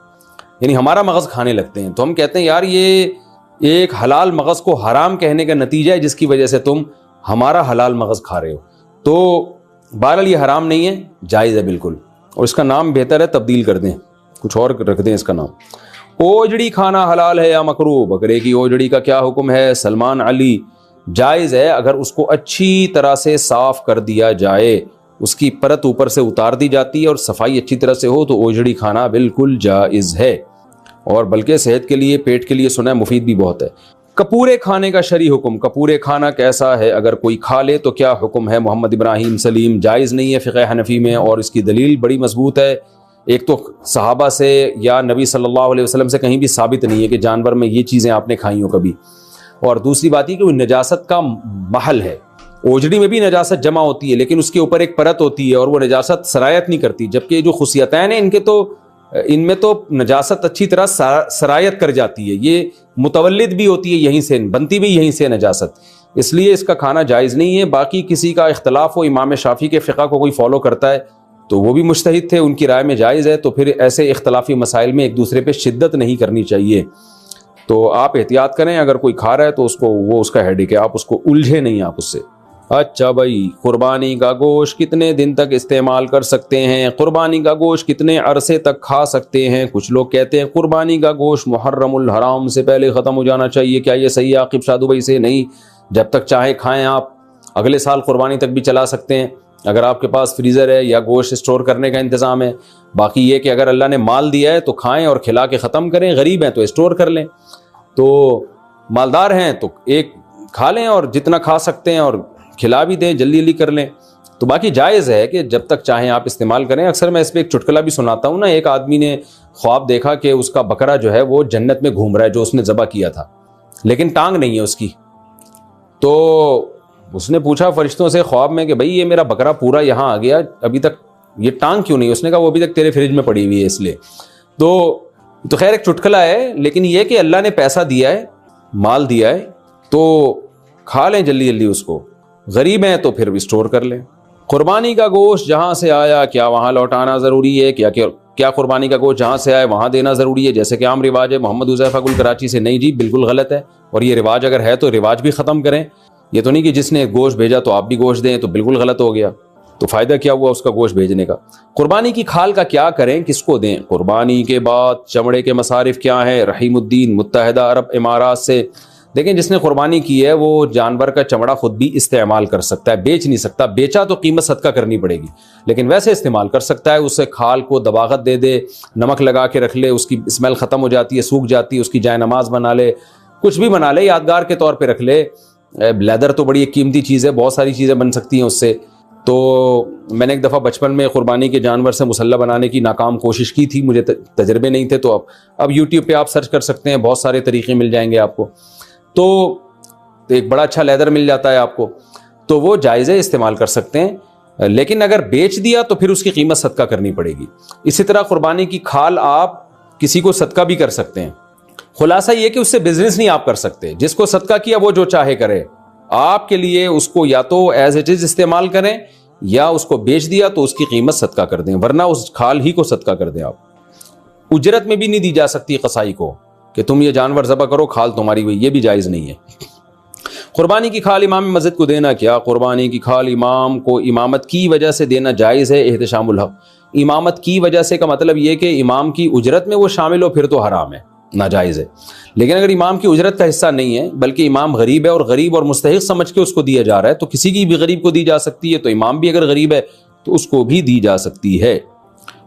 یعنی ہمارا مغز کھانے لگتے ہیں۔ تو ہم کہتے ہیں یار یہ ایک حلال مغز کو حرام کہنے کا نتیجہ ہے جس کی وجہ سے تم ہمارا حلال مغز کھا رہے ہو۔ تو بہرحال یہ حرام نہیں ہے، جائز ہے بالکل، اور اس کا نام بہتر ہے تبدیل کر دیں، کچھ اور رکھ دیں اس کا نام۔ اوجڑی کھانا حلال ہے یا مکروہ؟ بکرے کی اوجڑی کا کیا حکم ہے؟ سلمان علی، جائز ہے اگر اس کو اچھی طرح سے صاف کر دیا جائے، اس کی پرت اوپر سے اتار دی جاتی ہے اور صفائی اچھی طرح سے ہو تو اوجڑی کھانا بالکل جائز ہے، اور بلکہ صحت کے لیے پیٹ کے لیے سنا ہے مفید بھی بہت ہے۔ کپورے کھانے کا شرعی حکم، کپورے کھانا کیسا ہے؟ اگر کوئی کھا لے تو کیا حکم ہے؟ محمد ابراہیم سلیم، جائز نہیں ہے فقہ حنفی میں، اور اس کی دلیل بڑی مضبوط ہے۔ ایک تو صحابہ سے یا نبی صلی اللہ علیہ وسلم سے کہیں بھی ثابت نہیں ہے کہ جانور میں یہ چیزیں آپ نے کھائی ہوں کبھی، اور دوسری بات یہ کہ وہ نجاست کا محل ہے۔ اوجڑی میں بھی نجاست جمع ہوتی ہے لیکن اس کے اوپر ایک پرت ہوتی ہے اور وہ نجاست سرایت نہیں کرتی، جبکہ جو خصیتین ہیں ان میں تو نجاست اچھی طرح سرایت کر جاتی ہے، یہ متولد بھی ہوتی ہے یہیں سے، بنتی بھی یہیں سے نجاست، اس لیے اس کا کھانا جائز نہیں ہے۔ باقی کسی کا اختلاف ہو، امام شافعی کے فقہ کو کوئی فالو کرتا ہے تو وہ بھی مجتہد تھے، ان کی رائے میں جائز ہے، تو پھر ایسے اختلافی مسائل میں ایک دوسرے پہ شدت نہیں کرنی چاہیے۔ تو آپ احتیاط کریں، اگر کوئی کھا رہا ہے تو وہ اس کا ہیڈیک ہے، آپ اس کو الجھے نہیں آپ اس سے۔ اچھا بھائی، قربانی کا گوشت کتنے دن تک استعمال کر سکتے ہیں؟ قربانی کا گوشت کتنے عرصے تک کھا سکتے ہیں؟ کچھ لوگ کہتے ہیں قربانی کا گوشت محرم الحرام سے پہلے ختم ہو جانا چاہیے، کیا یہ صحیح ہے؟ عاقب شاہ دبئی سے، نہیں، جب تک چاہے کھائیں، آپ اگلے سال قربانی تک بھی چلا سکتے ہیں اگر آپ کے پاس فریزر ہے یا گوشت اسٹور کرنے کا انتظام ہے۔ باقی یہ کہ اگر اللہ نے مال دیا ہے تو کھائیں اور کھلا کے ختم کریں، غریب ہیں تو اسٹور کر لیں، تو مالدار ہیں تو ایک کھا لیں اور جتنا کھا سکتے ہیں اور کھلا بھی دیں، جلدی جلدی کر لیں۔ تو باقی جائز ہے کہ جب تک چاہیں آپ استعمال کریں۔ اکثر میں اس پہ ایک چٹکلا بھی سناتا ہوں نا، ایک آدمی نے خواب دیکھا کہ اس کا بکرا جو ہے وہ جنت میں گھوم رہا ہے جو اس نے ذبح کیا تھا، لیکن ٹانگ نہیں ہے اس کی۔ تو اس نے پوچھا فرشتوں سے خواب میں کہ بھائی یہ میرا بکرا پورا یہاں آ گیا، ابھی تک یہ ٹانگ کیوں نہیں؟ اس نے کہا وہ ابھی تک تیرے فریج میں پڑی ہوئی ہے اس لیے۔ تو خیر ایک چٹکلا ہے، لیکن یہ کہ اللہ نے پیسہ دیا ہے، مال دیا ہے، تو کھا لیں جلدی جلدی اس کو، غریب ہیں تو پھر اسٹور کر لیں۔ قربانی کا گوشت جہاں سے آیا کیا وہاں لوٹانا ضروری ہے؟ کیا قربانی کا گوشت جہاں سے آئے وہاں دینا ضروری ہے جیسے کہ عام رواج ہے؟ محمد حذیفہ گل کراچی سے، نہیں جی بالکل غلط ہے، اور یہ رواج اگر ہے تو رواج بھی ختم کریں۔ یہ تو نہیں کہ جس نے گوشت بھیجا تو آپ بھی گوشت دیں، تو بالکل غلط ہو گیا، تو فائدہ کیا ہوا اس کا گوشت بھیجنے کا؟ قربانی کی کھال کا کیا کریں، کس کو دیں؟ قربانی کے بعد چمڑے کے مصارف کیا ہیں؟ رحیم الدین متحدہ عرب امارات سے۔ دیکھیں جس نے قربانی کی ہے وہ جانور کا چمڑا خود بھی استعمال کر سکتا ہے، بیچ نہیں سکتا، بیچا تو قیمت صدقہ کرنی پڑے گی، لیکن ویسے استعمال کر سکتا ہے۔ اس سے کھال کو دباغت دے دے، نمک لگا کے رکھ لے، اس کی اسمیل ختم ہو جاتی ہے، سوکھ جاتی ہے، اس کی جائے نماز بنا لے، کچھ بھی بنا لے، یادگار کے طور پہ رکھ لے۔ لیدر تو بڑی ایک قیمتی چیز ہے، بہت ساری چیزیں بن سکتی ہیں اس سے۔ تو میں نے ایک دفعہ بچپن میں قربانی کے جانور سے مسلح بنانے کی ناکام کوشش کی تھی، مجھے تجربے نہیں تھے، تو اب یوٹیوب پہ آپ سرچ کر سکتے ہیں، بہت سارے طریقے مل جائیں گے آپ کو، تو ایک بڑا اچھا لیدر مل جاتا ہے آپ کو، تو وہ جائز ہے، استعمال کر سکتے ہیں، لیکن اگر بیچ دیا تو پھر اس کی قیمت صدقہ کرنی پڑے گی۔ اسی طرح قربانی کی کھال آپ کسی کو صدقہ بھی کر سکتے ہیں، خلاصہ یہ کہ اس سے بزنس نہیں آپ کر سکتے، جس کو صدقہ کیا وہ جو چاہے کرے، آپ کے لیے اس کو یا تو ایز اٹ از استعمال کریں یا اس کو بیچ دیا تو اس کی قیمت صدقہ کر دیں، ورنہ اس کھال ہی کو صدقہ کر دیں۔ آپ اجرت میں بھی نہیں دی جا سکتی قصائی کو کہ تم یہ جانور ذبح کرو کھال تمہاری ہوئی، یہ بھی جائز نہیں ہے۔ قربانی کی کھال امام مسجد کو دینا، کیا قربانی کی کھال امام کو امامت کی وجہ سے دینا جائز ہے؟ احتشام الحق، امامت کی وجہ سے کا مطلب یہ کہ امام کی اجرت میں وہ شامل ہو، پھر تو حرام ہے، ناجائز ہے۔ لیکن اگر امام کی اجرت کا حصہ نہیں ہے بلکہ امام غریب ہے اور غریب اور مستحق سمجھ کے اس کو دیا جا رہا ہے، تو کسی کی بھی غریب کو دی جا سکتی ہے، تو امام بھی اگر غریب ہے تو اس کو بھی دی جا سکتی ہے۔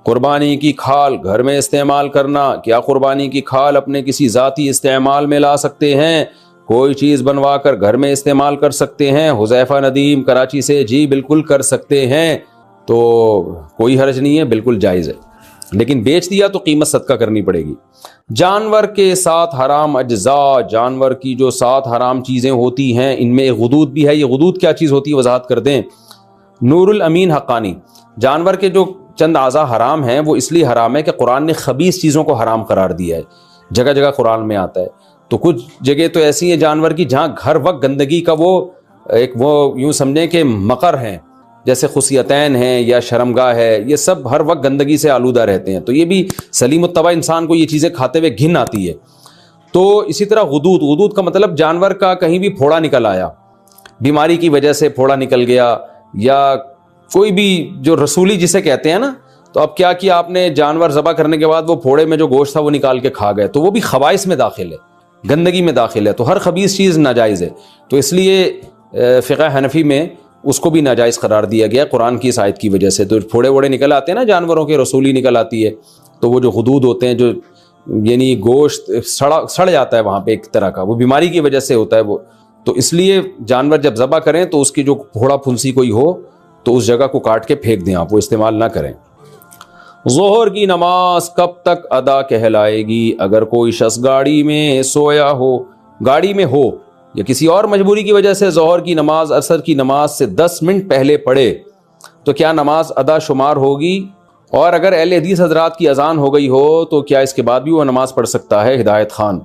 قربانی کی کھال گھر میں استعمال کرنا، کیا قربانی کی کھال اپنے کسی ذاتی استعمال میں لا سکتے ہیں؟ کوئی چیز بنوا کر گھر میں استعمال کر سکتے ہیں؟ حذیفہ ندیم کراچی سے، جی بالکل کر سکتے ہیں، تو کوئی حرج نہیں ہے، بالکل جائز ہے، لیکن بیچ دیا تو قیمت صدقہ کرنی پڑے گی۔ جانور کے ساتھ حرام اجزاء، جانور کی جو 7 حرام چیزیں ہوتی ہیں ان میں ایک غدود بھی ہے، یہ غدود کیا چیز ہوتی ہے وضاحت کر دیں۔ نور الامین حقانی، جانور کے جو چند اعضاء حرام ہیں وہ اس لیے حرام ہے کہ قرآن نے خبیث چیزوں کو حرام قرار دیا ہے، جگہ جگہ قرآن میں آتا ہے، تو کچھ جگہ تو ایسی ہیں جانور کی جہاں ہر وقت گندگی کا وہ یوں سمجھیں کہ مقر ہیں، جیسے خصیتین ہیں یا شرمگاہ ہے، یہ سب ہر وقت گندگی سے آلودہ رہتے ہیں، تو یہ بھی سلیم الطبع انسان کو یہ چیزیں کھاتے ہوئے گھن آتی ہے۔ تو اسی طرح غدود، غدود کا مطلب جانور کا کہیں بھی پھوڑا نکل آیا، بیماری کی وجہ سے پھوڑا نکل گیا، یا کوئی بھی جو رسولی جسے کہتے ہیں نا، تو اب کیا کیا آپ نے، جانور ذبح کرنے کے بعد وہ پھوڑے میں جو گوشت تھا وہ نکال کے کھا گئے، تو وہ بھی خبائث میں داخل ہے، گندگی میں داخل ہے، تو ہر خبیث چیز ناجائز ہے، تو اس لیے فقہ حنفی میں اس کو بھی ناجائز قرار دیا گیا قرآن کی اس آیت کی وجہ سے۔ تو پھوڑے ووڑے نکل آتے ہیں نا جانوروں کے، رسولی نکل آتی ہے، تو وہ جو غدود ہوتے ہیں، جو یعنی گوشت سڑ جاتا ہے وہاں پہ ایک طرح کا، وہ بیماری کی وجہ سے ہوتا ہے وہ، تو اس لیے جانور جب ذبح کریں تو اس کی جو پھوڑا پھنسی کوئی ہو تو اس جگہ کو کاٹ کے پھینک دیں، آپ وہ استعمال نہ کریں۔ ظہر کی نماز کب تک ادا کہلائے گی؟ اگر کوئی شخص گاڑی میں سویا ہو، گاڑی میں ہو یا کسی اور مجبوری کی وجہ سے ظہر کی نماز عصر کی نماز سے 10 منٹ پہلے پڑھے تو کیا نماز ادا شمار ہوگی؟ اور اگر اہل حدیث حضرات کی اذان ہو گئی ہو تو کیا اس کے بعد بھی وہ نماز پڑھ سکتا ہے؟ ہدایت خان،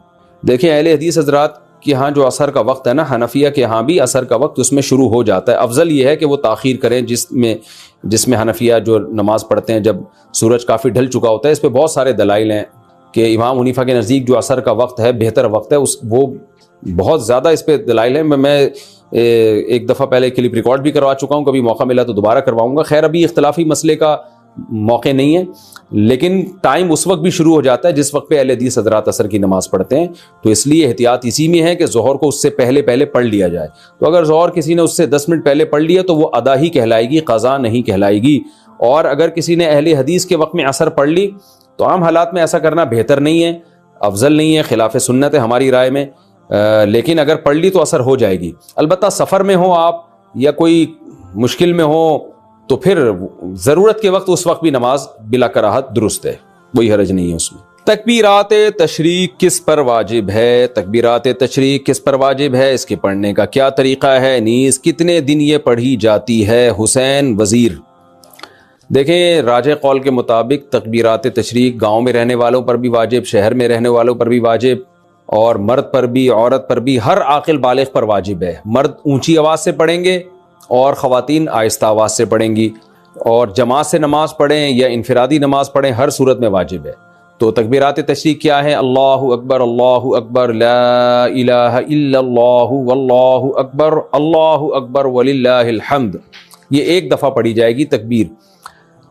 دیکھیں اہل حدیث حضرات کے ہاں جو عصر کا وقت ہے نا، حنفیہ کے ہاں بھی عصر کا وقت اس میں شروع ہو جاتا ہے، افضل یہ ہے کہ وہ تاخیر کریں، جس میں حنفیہ جو نماز پڑھتے ہیں جب سورج کافی ڈھل چکا ہوتا ہے۔ اس پہ بہت سارے دلائل ہیں کہ امام حنیفہ کے نزدیک جو عصر کا وقت ہے بہتر وقت ہے، وہ بہت زیادہ اس پہ دلائل ہیں۔ میں ایک دفعہ پہلے کلپ ریکارڈ بھی کروا چکا ہوں، کبھی موقع ملا تو دوبارہ کرواؤں گا۔ خیر ابھی اختلافی مسئلے کا موقع نہیں ہے، لیکن ٹائم اس وقت بھی شروع ہو جاتا ہے جس وقت پہ اہل حدیث حضرات عصر کی نماز پڑھتے ہیں، تو اس لیے احتیاط اسی میں ہے کہ ظہر کو اس سے پہلے پڑھ لیا جائے۔ تو اگر ظہر کسی نے اس سے 10 منٹ پہلے پڑھ لیا تو وہ ادا ہی کہلائے گی، قضا نہیں کہلائے گی۔ اور اگر کسی نے اہل حدیث کے وقت میں عصر پڑھ لی تو عام حالات میں ایسا کرنا بہتر نہیں ہے، افضل نہیں ہے، خلاف سنت ہے ہماری رائے میں، لیکن اگر پڑھ لی تو اثر ہو جائے گی۔ البتہ سفر میں ہو آپ یا کوئی مشکل میں ہو تو پھر ضرورت کے وقت اس وقت بھی نماز بلا کراہت درست ہے، کوئی حرج نہیں ہے اس میں۔ تکبیرات تشریق کس پر واجب ہے؟ تکبیرات تشریق کس پر واجب ہے، اس کے پڑھنے کا کیا طریقہ ہے، نیز کتنے دن یہ پڑھی جاتی ہے؟ حسین وزیر، دیکھیں راجح قول کے مطابق تکبیرات تشریق گاؤں میں رہنے والوں پر بھی واجب، شہر میں رہنے والوں پر بھی واجب، اور مرد پر بھی عورت پر بھی، ہر عاقل بالغ پر واجب ہے۔ مرد اونچی آواز سے پڑھیں گے اور خواتین آہستہ آواز سے پڑھیں گی، اور جماعت سے نماز پڑھیں یا انفرادی نماز پڑھیں، ہر صورت میں واجب ہے۔ تو تکبیرات تشریق کیا ہے؟ اللہ اکبر لا الہ الا اللہ واللہ اکبر وللہ الحمد، یہ ایک دفعہ پڑھی جائے گی تکبیر۔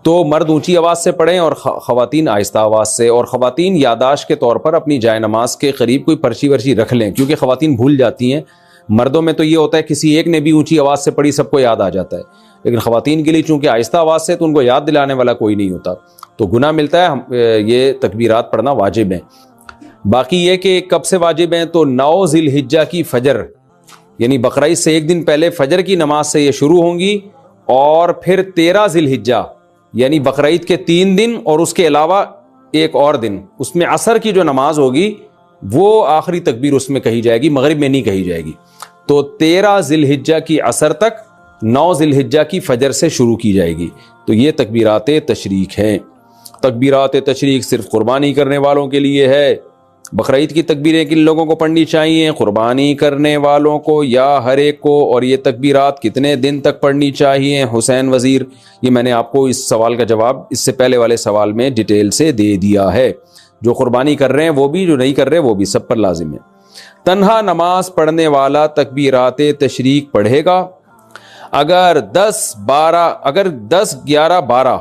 تو مرد اونچی آواز سے پڑھیں اور خواتین آہستہ آواز سے، اور خواتین یاداشت کے طور پر اپنی جائے نماز کے قریب کوئی پرچی ورچی رکھ لیں، کیونکہ خواتین بھول جاتی ہیں۔ مردوں میں تو یہ ہوتا ہے کسی ایک نے بھی اونچی آواز سے پڑھی سب کو یاد آ جاتا ہے، لیکن خواتین کے لیے چونکہ آہستہ آواز سے تو ان کو یاد دلانے والا کوئی نہیں ہوتا، تو گناہ ملتا ہے۔ یہ تکبیرات پڑھنا واجب ہیں۔ باقی یہ کہ کب سے واجب ہیں، تو 9 ذی الحجہ کی فجر، یعنی بقرعید سے ایک دن پہلے فجر کی نماز سے یہ شروع ہوں گی، اور پھر 13 ذی الحجہ یعنی بقرعید کے 3 دن اور اس کے علاوہ ایک اور دن، اس میں عصر کی جو نماز ہوگی وہ آخری تکبیر اس میں کہی جائے گی، مغرب میں نہیں کہی جائے گی۔ تو 13 ذی الحجہ کی عصر تک 9 ذی الحجہ کی فجر سے شروع کی جائے گی۔ تو یہ تکبیرات تشریق ہیں۔ تکبیرات تشریق صرف قربانی کرنے والوں کے لیے ہے۔ بقرعید کی تکبیریں کن لوگوں کو پڑھنی چاہیے؟ قربانی کرنے والوں کو یا ہر ایک کو؟ اور یہ تکبیرات کتنے دن تک پڑھنی چاہیے؟ حسین وزیر، یہ میں نے آپ کو اس سوال کا جواب اس سے پہلے والے سوال میں ڈیٹیل سے دے دیا ہے۔ جو قربانی کر رہے ہیں وہ بھی، جو نہیں کر رہے وہ بھی، سب پر لازم ہے۔ تنہا نماز پڑھنے والا تکبیرات تشریق پڑھے گا اگر 10-11-12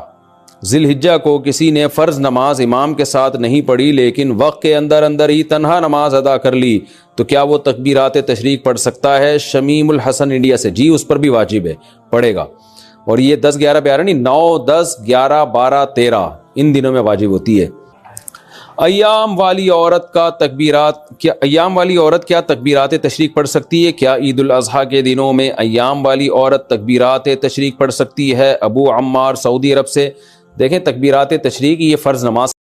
ذی الحجہ کو کسی نے فرض نماز امام کے ساتھ نہیں پڑھی لیکن وقت کے اندر ہی تنہا نماز ادا کر لی تو کیا وہ تکبیرات تشریق پڑھ سکتا ہے؟ شمیم الحسن انڈیا سے، جی اس پر بھی واجب ہے، پڑھے گا. اور یہ 10-11-12 نہیں، 9-10-11-12-13 ان دنوں میں واجب ہوتی ہے. ایام والی عورت کیا تکبیرات تشریق پڑھ سکتی ہے؟ کیا عید الاضحیٰ کے دنوں میں ایام والی عورت تکبیرات تشریق پڑھ سکتی ہے؟ ابو عمار سعودی عرب سے. دیکھیں تکبیرات تشریق یہ فرض نماز